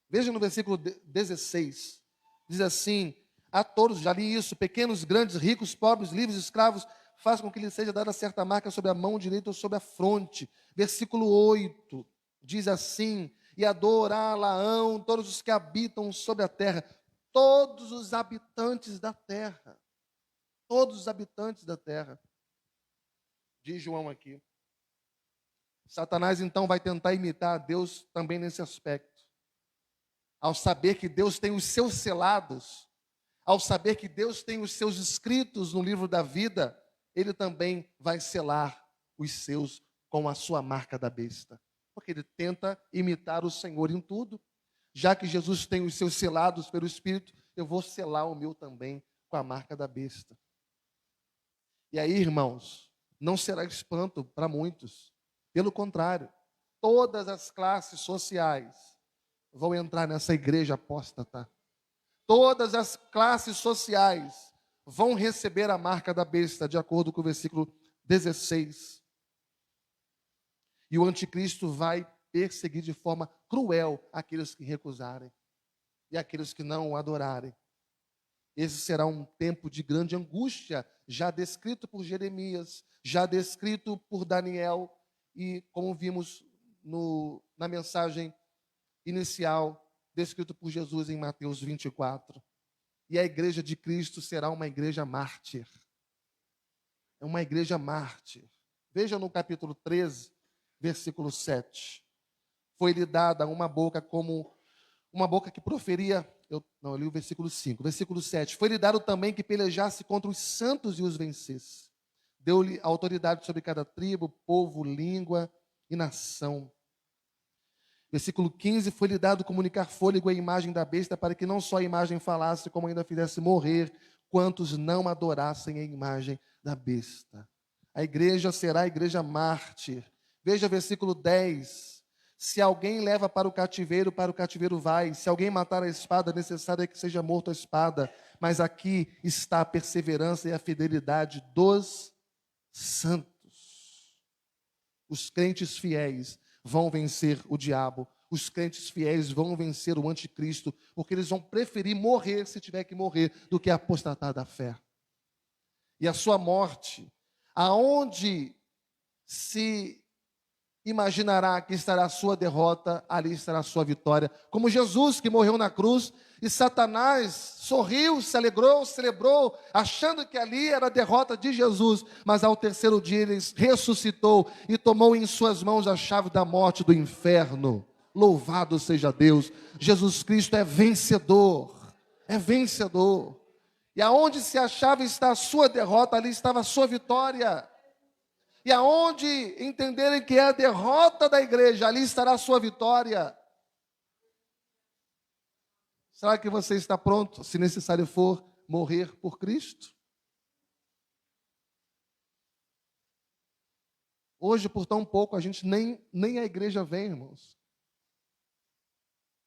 Veja no versículo 16, diz assim: a todos, já li isso, pequenos, grandes, ricos, pobres, livres, escravos, faz com que lhe seja dada certa marca sobre a mão direita ou sobre a fronte. Versículo 8 diz assim: e adorá-la-ão todos os que habitam sobre a terra, todos os habitantes da terra, todos os habitantes da terra, diz João aqui. Satanás então vai tentar imitar a Deus também nesse aspecto. Ao saber que Deus tem os seus selados, ao saber que Deus tem os seus escritos no livro da vida, ele também vai selar os seus com a sua marca da besta. Porque ele tenta imitar o Senhor em tudo. Já que Jesus tem os seus selados pelo Espírito, eu vou selar o meu também com a marca da besta. E aí, irmãos, não será espanto para muitos. Pelo contrário, todas as classes sociais vão entrar nessa igreja apóstata. Todas as classes sociais vão receber a marca da besta, de acordo com o versículo 16. E o anticristo vai perseguir de forma cruel aqueles que recusarem e aqueles que não o adorarem. Esse será um tempo de grande angústia, já descrito por Jeremias, já descrito por Daniel, e como vimos na mensagem inicial, descrito por Jesus em Mateus 24. E a igreja de Cristo será uma igreja mártir. É uma igreja mártir. Veja no capítulo 13, versículo 7. Foi-lhe dada uma boca como uma boca que proferia... Eu li o versículo 5. Versículo 7. Foi-lhe dado também que pelejasse contra os santos e os vencesse. Deu-lhe autoridade sobre cada tribo, povo, língua e nação. Versículo 15, foi-lhe dado comunicar fôlego à imagem da besta, para que não só a imagem falasse, como ainda fizesse morrer quantos não adorassem a imagem da besta. A igreja será a igreja mártir. Veja versículo 10. Se alguém leva para o cativeiro vai. Se alguém matar a espada, é necessário que seja morto a espada. Mas aqui está a perseverança e a fidelidade dos santos. Os crentes fiéis vão vencer o diabo. Os crentes fiéis vão vencer o anticristo, porque eles vão preferir morrer, se tiver que morrer, do que apostatar da fé. E a sua morte, aonde se imaginará que estará a sua derrota, ali estará a sua vitória. Como Jesus, que morreu na cruz, e Satanás sorriu, se alegrou, celebrou, achando que ali era a derrota de Jesus, mas ao terceiro dia ele ressuscitou e tomou em suas mãos a chave da morte, do inferno. Louvado seja Deus. Jesus Cristo é vencedor, é vencedor. E aonde se achava está a sua derrota, ali estava a sua vitória. E aonde entenderem que é a derrota da igreja, ali estará a sua vitória. Será que você está pronto, se necessário for, morrer por Cristo? Hoje, por tão pouco, a gente nem a igreja vem, irmãos.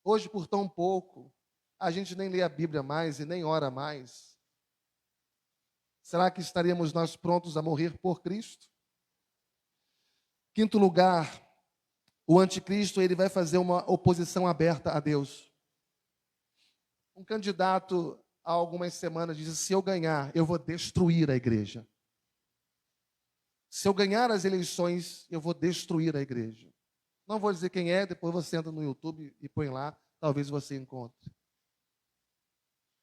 Hoje, por tão pouco, a gente nem lê a Bíblia mais e nem ora mais. Será que estaríamos nós prontos a morrer por Cristo? Quinto lugar, o anticristo ele vai fazer uma oposição aberta a Deus. Um candidato, há algumas semanas, disse: se eu ganhar, eu vou destruir a igreja. Se eu ganhar as eleições, eu vou destruir a igreja. Não vou dizer quem é, depois você entra no YouTube e põe lá, talvez você encontre.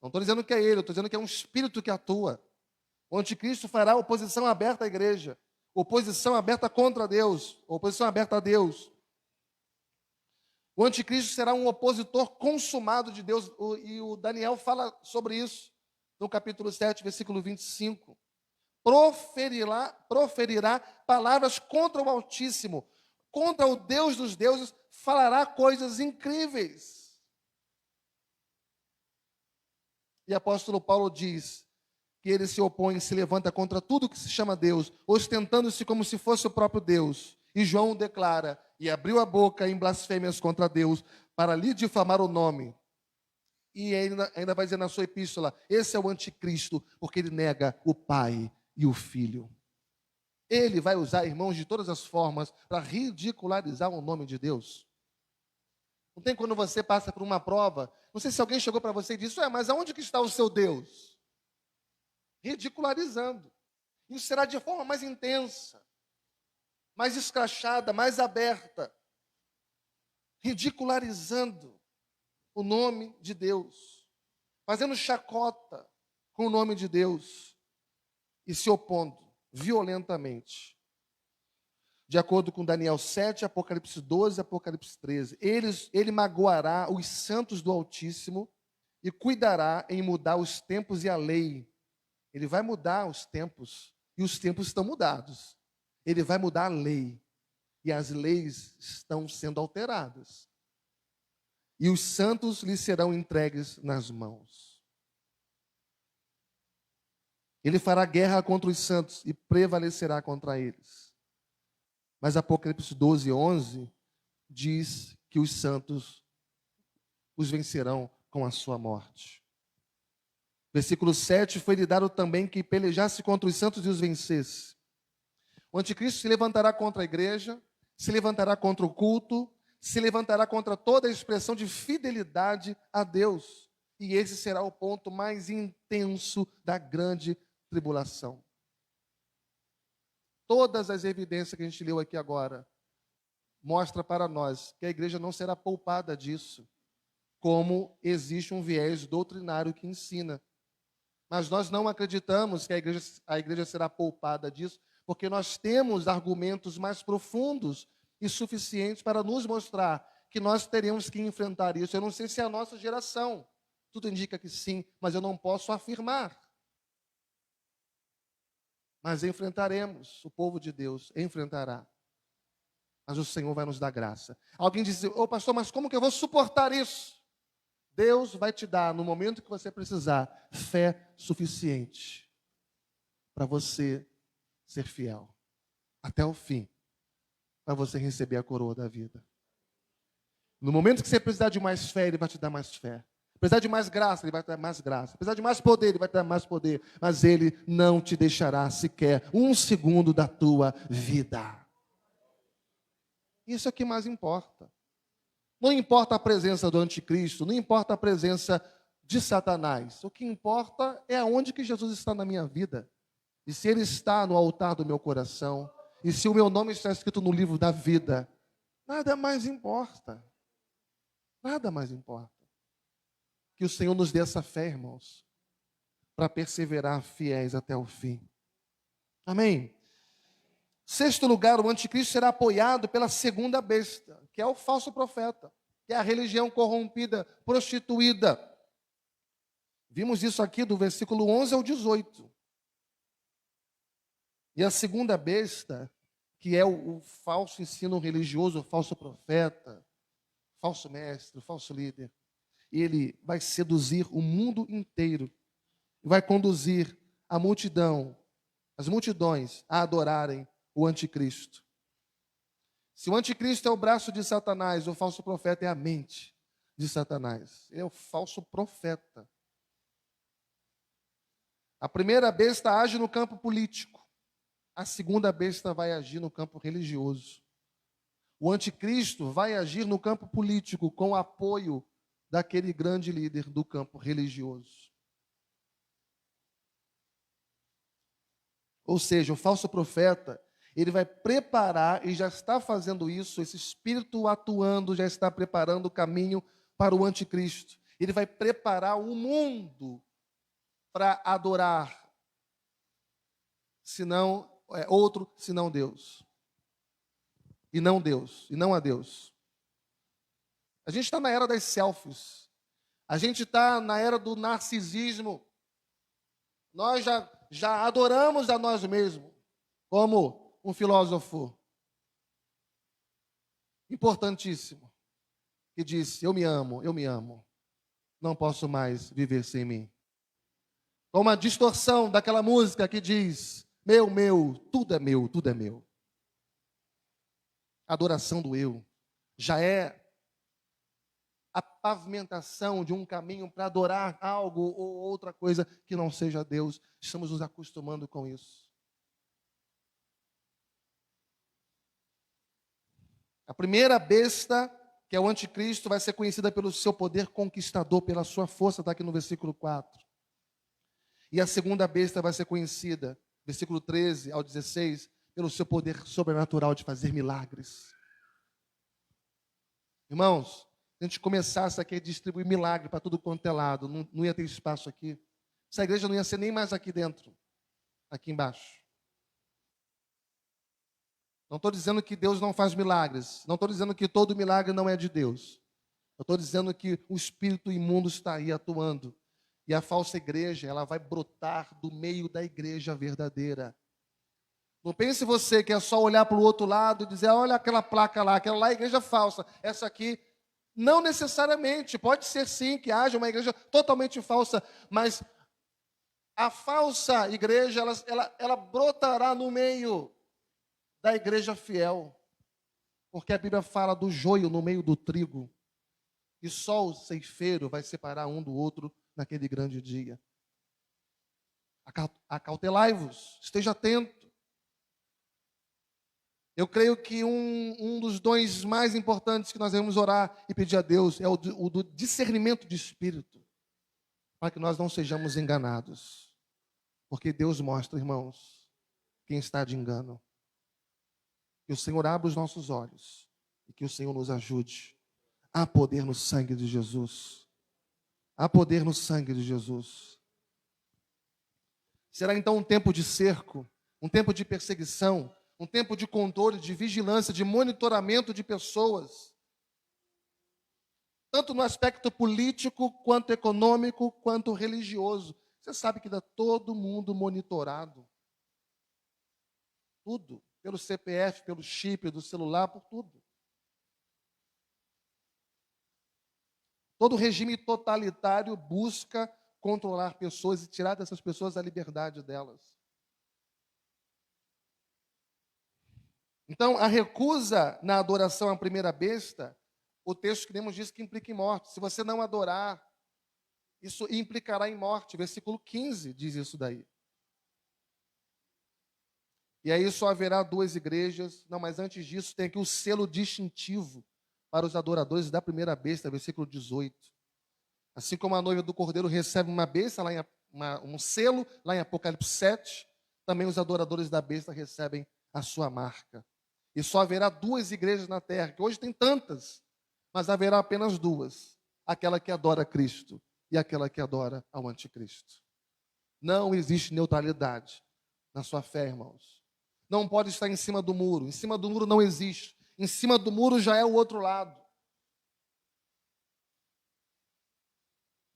Não estou dizendo que é ele, estou dizendo que é um espírito que atua. O anticristo fará oposição aberta à igreja. Oposição aberta contra Deus, oposição aberta a Deus. O anticristo será um opositor consumado de Deus, e o Daniel fala sobre isso no capítulo 7, versículo 25. Proferirá palavras contra o Altíssimo, contra o Deus dos deuses, falará coisas incríveis. E o apóstolo Paulo diz que ele se opõe, se levanta contra tudo que se chama Deus, ostentando-se como se fosse o próprio Deus. E João declara: e abriu a boca em blasfêmias contra Deus, para lhe difamar o nome. E ainda vai dizer na sua epístola: esse é o anticristo, porque ele nega o Pai e o Filho. Ele vai usar, irmãos, de todas as formas, para ridicularizar o nome de Deus. Não tem quando você passa por uma prova, não sei se alguém chegou para você e disse, mas aonde que está o seu Deus? Ridicularizando. Isso será de forma mais intensa, mais escrachada, mais aberta. Ridicularizando o nome de Deus. Fazendo chacota com o nome de Deus. E se opondo violentamente. De acordo com Daniel 7, Apocalipse 12, Apocalipse 13. Ele magoará os santos do Altíssimo e cuidará em mudar os tempos e a lei. Ele vai mudar os tempos, e os tempos estão mudados. Ele vai mudar a lei, e as leis estão sendo alteradas. E os santos lhe serão entregues nas mãos. Ele fará guerra contra os santos e prevalecerá contra eles. Mas Apocalipse 12, 11 diz que os santos os vencerão com a sua morte. Versículo 7, foi-lhe dado também que pelejasse contra os santos e os vencesse. O anticristo se levantará contra a igreja, se levantará contra o culto, se levantará contra toda a expressão de fidelidade a Deus. E esse será o ponto mais intenso da grande tribulação. Todas as evidências que a gente leu aqui agora mostra para nós que a igreja não será poupada disso, como existe um viés doutrinário que ensina. Mas nós não acreditamos que a igreja será poupada disso, porque nós temos argumentos mais profundos e suficientes para nos mostrar que nós teremos que enfrentar isso. Eu não sei se é a nossa geração. Tudo indica que sim, mas eu não posso afirmar. Mas enfrentaremos, o povo de Deus enfrentará. Mas o Senhor vai nos dar graça. Alguém diz, pastor, mas como que eu vou suportar isso? Deus vai te dar, no momento que você precisar, fé suficiente para você ser fiel até o fim, para você receber a coroa da vida. No momento que você precisar de mais fé, Ele vai te dar mais fé. Precisar de mais graça, Ele vai te dar mais graça. Precisar de mais poder, Ele vai te dar mais poder. Mas Ele não te deixará sequer um segundo da tua vida. Isso é o que mais importa. Não importa a presença do anticristo, não importa a presença de Satanás. O que importa é aonde que Jesus está na minha vida. E se Ele está no altar do meu coração, e se o meu nome está escrito no livro da vida, nada mais importa. Nada mais importa. Que o Senhor nos dê essa fé, irmãos, para perseverar fiéis até o fim. Amém? Sexto lugar, o anticristo será apoiado pela segunda besta, que é o falso profeta, que é a religião corrompida, prostituída. Vimos isso aqui do versículo 11 ao 18. E a segunda besta, que é o falso ensino religioso, o falso profeta, falso mestre, o falso líder, ele vai seduzir o mundo inteiro e vai conduzir a multidão, as multidões a adorarem o anticristo. Se o anticristo é o braço de Satanás, o falso profeta é a mente de Satanás. Ele é o falso profeta. A primeira besta age no campo político. A segunda besta vai agir no campo religioso. O anticristo vai agir no campo político com o apoio daquele grande líder do campo religioso. Ou seja, o falso profeta, ele vai preparar, e já está fazendo isso, esse espírito atuando, já está preparando o caminho para o anticristo. Ele vai preparar o mundo para adorar, outro, senão Deus. E não Deus, e não a Deus. A gente está na era das selfies. A gente está na era do narcisismo. Nós já adoramos a nós mesmos, como um filósofo importantíssimo, que disse, eu me amo, não posso mais viver sem mim. Com uma distorção daquela música que diz, meu, tudo é meu, tudo é meu. A adoração do eu já é a pavimentação de um caminho para adorar algo ou outra coisa que não seja Deus. Estamos nos acostumando com isso. A primeira besta, que que é o anticristo, vai ser conhecida pelo seu poder conquistador, pela sua força, está aqui no versículo 4. E a segunda besta vai ser conhecida, versículo 13 ao 16, pelo seu poder sobrenatural de fazer milagres. Irmãos, se a gente começasse aqui a distribuir milagre para tudo quanto é lado, não ia ter espaço aqui. Essa igreja não ia ser nem mais aqui dentro, aqui embaixo. Não estou dizendo que Deus não faz milagres. Não estou dizendo que todo milagre não é de Deus. Eu estou dizendo que o espírito imundo está aí atuando. E a falsa igreja, ela vai brotar do meio da igreja verdadeira. Não pense você que é só olhar para o outro lado e dizer, olha aquela placa lá, aquela lá é igreja falsa. Essa aqui, não necessariamente. Pode ser sim que haja uma igreja totalmente falsa, mas a falsa igreja, ela brotará no meio da igreja fiel, porque a Bíblia fala do joio no meio do trigo, e só o ceifeiro vai separar um do outro naquele grande dia. Acautelai-vos, esteja atento. Eu creio que um dos dons mais importantes que nós devemos orar e pedir a Deus é o do discernimento de espírito, para que nós não sejamos enganados, porque Deus mostra, irmãos, quem está de engano. Que o Senhor abra os nossos olhos e que o Senhor nos ajude. Há poder no sangue de Jesus. Há poder no sangue de Jesus. Será então um tempo de cerco, um tempo de perseguição, um tempo de controle, de vigilância, de monitoramento de pessoas. Tanto no aspecto político, quanto econômico, quanto religioso. Você sabe que está todo mundo monitorado. Tudo. Pelo CPF, pelo chip do celular, por tudo. Todo regime totalitário busca controlar pessoas e tirar dessas pessoas a liberdade delas. Então, a recusa na adoração à primeira besta, o texto que lemos diz que implica em morte. Se você não adorar, isso implicará em morte. Versículo 15 diz isso daí. E aí só haverá duas igrejas. Não, mas antes disso tem aqui o selo distintivo para os adoradores da primeira besta, versículo 18. Assim como a noiva do Cordeiro recebe uma besta, um selo, lá em Apocalipse 7, também os adoradores da besta recebem a sua marca. E só haverá duas igrejas na terra, que hoje tem tantas, mas haverá apenas duas. Aquela que adora Cristo e aquela que adora ao anticristo. Não existe neutralidade na sua fé, irmãos. Não pode estar em cima do muro. Em cima do muro não existe. Em cima do muro já é o outro lado.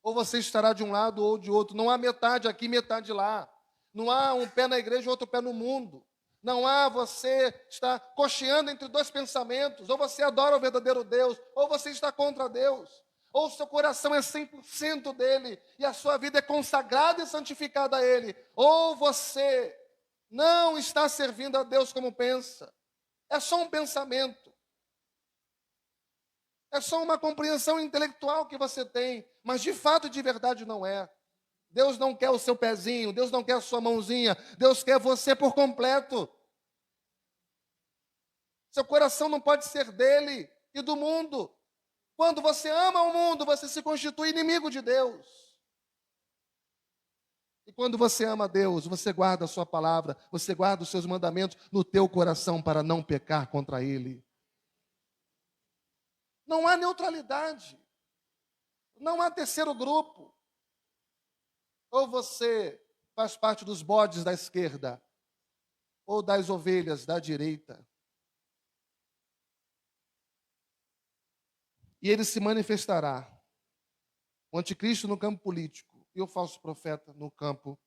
Ou você estará de um lado ou de outro. Não há metade aqui, metade lá. Não há um pé na igreja e outro pé no mundo. Não há você está cocheando entre dois pensamentos. Ou você adora o verdadeiro Deus, ou você está contra Deus. Ou o seu coração é 100% dele e a sua vida é consagrada e santificada a ele. Ou você não está servindo a Deus como pensa. É só um pensamento. É só uma compreensão intelectual que você tem. Mas de fato, de verdade, não é. Deus não quer o seu pezinho. Deus não quer a sua mãozinha. Deus quer você por completo. Seu coração não pode ser dele e do mundo. Quando você ama o mundo, você se constitui inimigo de Deus. E quando você ama Deus, você guarda a sua palavra, você guarda os seus mandamentos no teu coração para não pecar contra Ele. Não há neutralidade. Não há terceiro grupo. Ou você faz parte dos bodes da esquerda, ou das ovelhas da direita. E ele se manifestará. O anticristo no campo político e o falso profeta no campo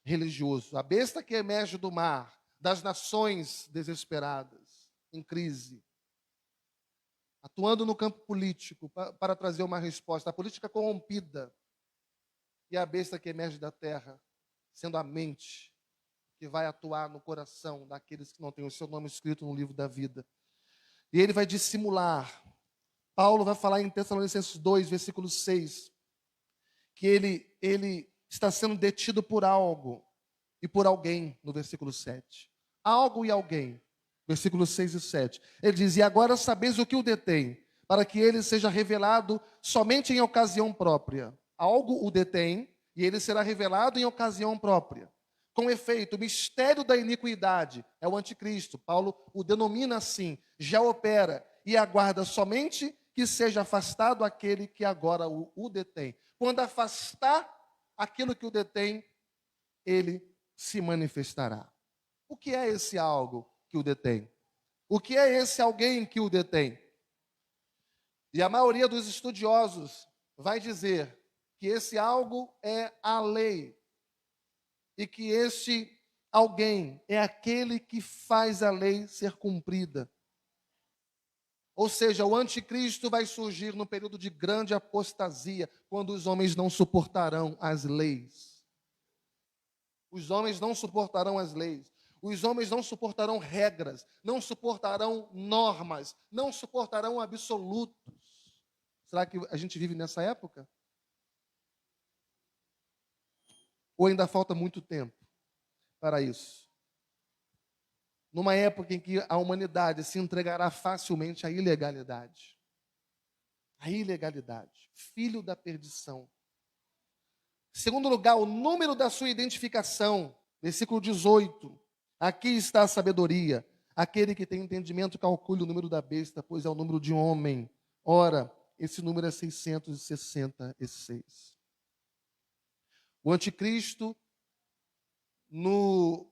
religioso. A besta que emerge do mar, das nações desesperadas, em crise. Atuando no campo político para trazer uma resposta. A política corrompida. E a besta que emerge da terra, sendo a mente que vai atuar no coração daqueles que não têm o seu nome escrito no livro da vida. E ele vai dissimular. Paulo vai falar em Tessalonicenses 2, versículo 6, que ele está sendo detido por algo e por alguém, no versículo 7. Algo e alguém, versículos 6 e 7. Ele diz, e agora sabeis o que o detém, para que ele seja revelado somente em ocasião própria. Algo o detém e ele será revelado em ocasião própria. Com efeito, o mistério da iniquidade é o anticristo. Paulo o denomina assim, já opera e aguarda somente que seja afastado aquele que agora o detém. Quando afastar aquilo que o detém, ele se manifestará. O que é esse algo que o detém? O que é esse alguém que o detém? E a maioria dos estudiosos vai dizer que esse algo é a lei. E que este alguém é aquele que faz a lei ser cumprida. Ou seja, o anticristo vai surgir no período de grande apostasia, quando os homens não suportarão as leis. Os homens não suportarão as leis. Os homens não suportarão regras, não suportarão normas, não suportarão absolutos. Será que a gente vive nessa época? Ou ainda falta muito tempo para isso? Numa época em que a humanidade se entregará facilmente à ilegalidade. A ilegalidade, filho da perdição. Segundo lugar, o número da sua identificação, versículo 18. Aqui está a sabedoria. Aquele que tem entendimento calcule o número da besta, pois é o número de um homem. Ora, esse número é 666. O anticristo, no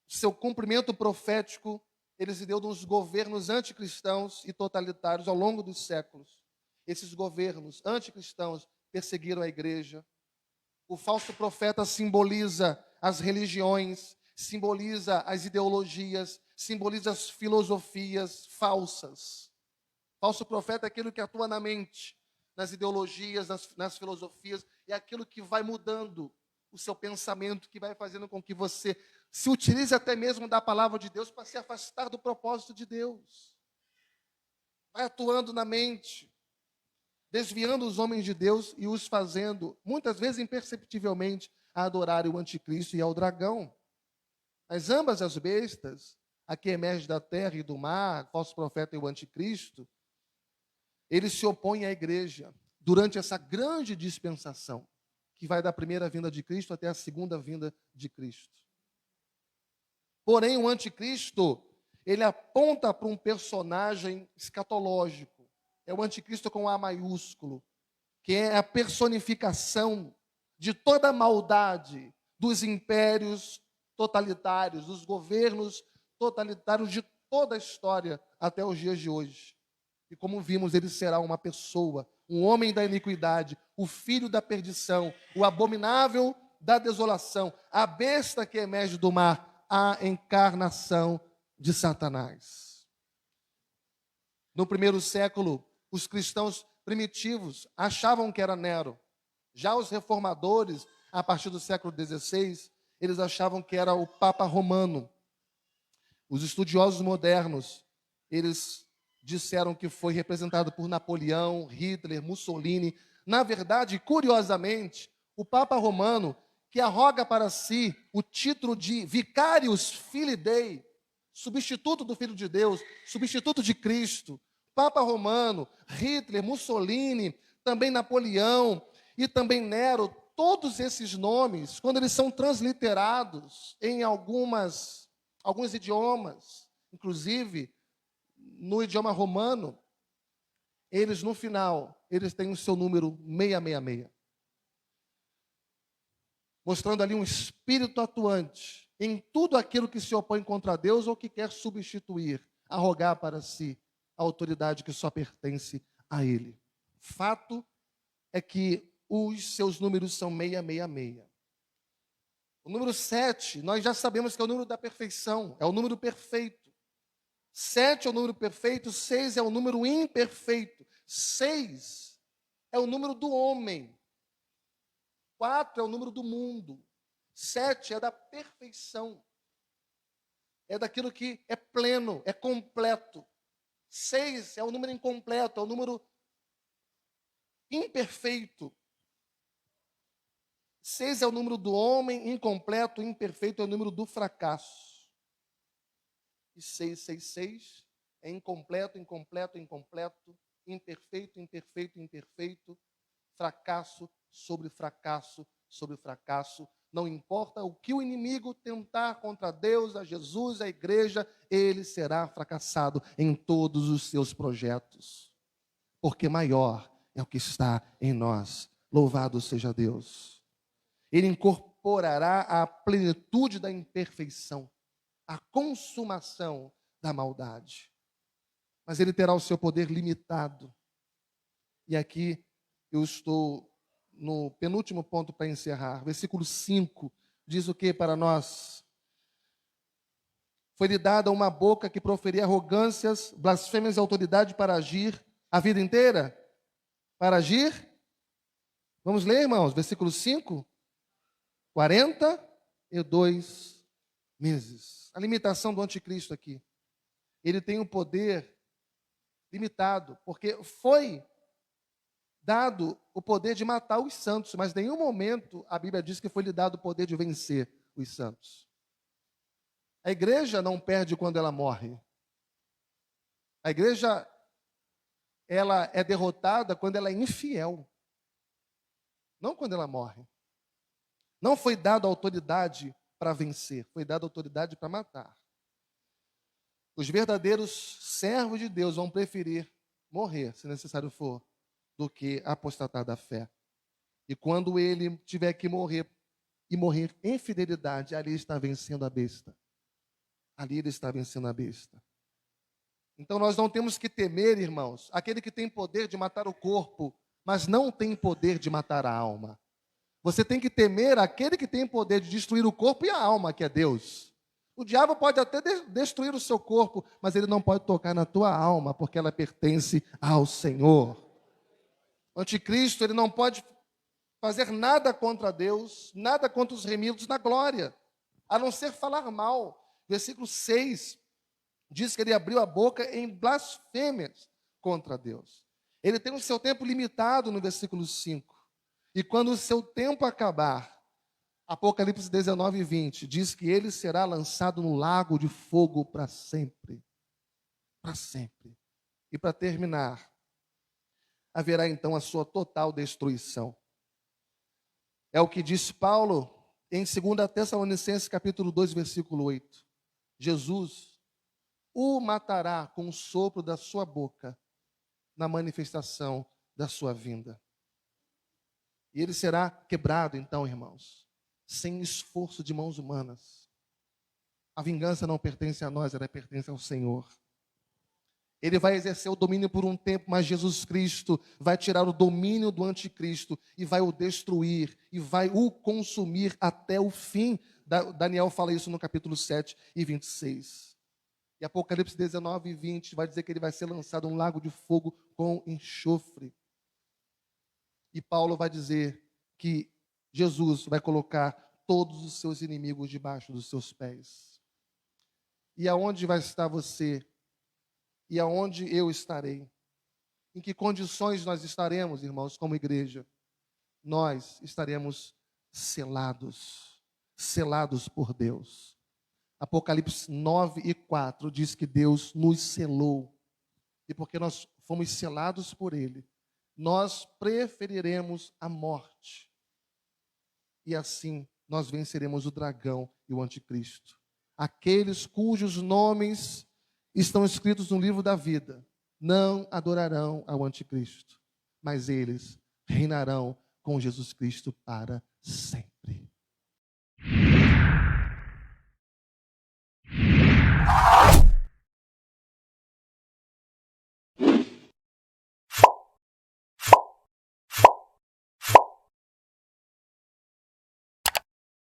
seu cumprimento profético, ele se deu nos governos anticristãos e totalitários ao longo dos séculos. Esses governos anticristãos perseguiram a igreja. O falso profeta simboliza as religiões, simboliza as ideologias, simboliza as filosofias falsas. Falso profeta é aquilo que atua na mente, nas ideologias, nas filosofias, é aquilo que vai mudando o seu pensamento, que vai fazendo com que você se utilize até mesmo da palavra de Deus para se afastar do propósito de Deus. Vai atuando na mente, desviando os homens de Deus e os fazendo, muitas vezes imperceptivelmente, a adorarem o anticristo e ao dragão. Mas ambas as bestas, a que emerge da terra e do mar, o falso profeta e o anticristo, eles se opõem à igreja durante essa grande dispensação, que vai da primeira vinda de Cristo até a segunda vinda de Cristo. Porém, o anticristo, ele aponta para um personagem escatológico. É o anticristo com A maiúsculo, que é a personificação de toda a maldade dos impérios totalitários, dos governos totalitários de toda a história até os dias de hoje. E como vimos, ele será uma pessoa, um homem da iniquidade, o filho da perdição, o abominável da desolação, a besta que emerge do mar, a encarnação de Satanás. No primeiro século, os cristãos primitivos achavam que era Nero. Já os reformadores, a partir do século XVI, eles achavam que era o Papa Romano. Os estudiosos modernos, eles disseram que foi representado por Napoleão, Hitler, Mussolini. Na verdade, curiosamente, o Papa Romano, que arroga para si o título de Vicarius Filii Dei, substituto do Filho de Deus, substituto de Cristo, Papa Romano, Hitler, Mussolini, também Napoleão e também Nero, todos esses nomes, quando eles são transliterados em alguns idiomas, inclusive no idioma romano, eles no final, eles têm o seu número 666. Mostrando ali um espírito atuante em tudo aquilo que se opõe contra Deus ou que quer substituir, arrogar para si a autoridade que só pertence a Ele. Fato é que os seus números são 666. O número 7, nós já sabemos que é o número da perfeição, é o número perfeito. 7 é o número perfeito, 6 é o número imperfeito. 6 é o número do homem. 4 é o número do mundo. 7 é da perfeição. É daquilo que é pleno, é completo. 6 é o número incompleto, é o número imperfeito. 6 é o número do homem, incompleto, imperfeito, é o número do fracasso. E 666 é incompleto, incompleto, incompleto, imperfeito, imperfeito, imperfeito, fracasso sobre fracasso sobre fracasso. Não importa o que o inimigo tentar contra Deus, a Jesus, a igreja, ele será fracassado em todos os seus projetos. Porque maior é o que está em nós. Louvado seja Deus. Ele incorporará a plenitude da imperfeição, a consumação da maldade. Mas ele terá o seu poder limitado. E aqui eu estou no penúltimo ponto para encerrar. Versículo 5 diz o que para nós? Foi-lhe dada uma boca que proferia arrogâncias, blasfêmias e autoridade para agir a vida inteira? Para agir? Vamos ler, irmãos, versículo 5. 42 meses. A limitação do anticristo aqui. Ele tem um poder limitado, porque foi dado o poder de matar os santos, mas em nenhum momento a Bíblia diz que foi lhe dado o poder de vencer os santos. A igreja não perde quando ela morre. A igreja, ela é derrotada quando ela é infiel, não quando ela morre. Não foi dada autoridade para vencer, foi dada autoridade para matar. Os verdadeiros servos de Deus vão preferir morrer, se necessário for, do que apostatar da fé. E quando ele tiver que morrer, e morrer em fidelidade, ali está vencendo a besta. Ali ele está vencendo a besta. Então nós não temos que temer, irmãos, aquele que tem poder de matar o corpo, mas não tem poder de matar a alma. Você tem que temer aquele que tem poder de destruir o corpo e a alma, que é Deus. O diabo pode até destruir o seu corpo, mas ele não pode tocar na tua alma, porque ela pertence ao Senhor. O anticristo, ele não pode fazer nada contra Deus, nada contra os remidos na glória, a não ser falar mal. Versículo 6 diz que ele abriu a boca em blasfêmias contra Deus. Ele tem o seu tempo limitado no versículo 5. E quando o seu tempo acabar, Apocalipse 19, 20, diz que ele será lançado no lago de fogo para sempre. Para sempre. E para terminar, haverá então a sua total destruição. É o que diz Paulo em 2 Tessalonicenses capítulo 2, versículo 8. Jesus o matará com o sopro da sua boca na manifestação da sua vinda. E ele será quebrado então, irmãos, sem esforço de mãos humanas. A vingança não pertence a nós, ela pertence ao Senhor. Ele vai exercer o domínio por um tempo, mas Jesus Cristo vai tirar o domínio do anticristo e vai o destruir, e vai o consumir até o fim. Daniel fala isso no capítulo 7 e 26. E Apocalipse 19 e 20 vai dizer que ele vai ser lançado num lago de fogo com enxofre. E Paulo vai dizer que Jesus vai colocar todos os seus inimigos debaixo dos seus pés. E aonde vai estar você? E aonde eu estarei? Em que condições nós estaremos, irmãos, como igreja? Nós estaremos selados, selados por Deus. Apocalipse 9 e 4 diz que Deus nos selou. E porque nós fomos selados por Ele, nós preferiremos a morte. E assim nós venceremos o dragão e o anticristo. Aqueles cujos nomes estão escritos no livro da vida não adorarão ao anticristo, mas eles reinarão com Jesus Cristo para sempre.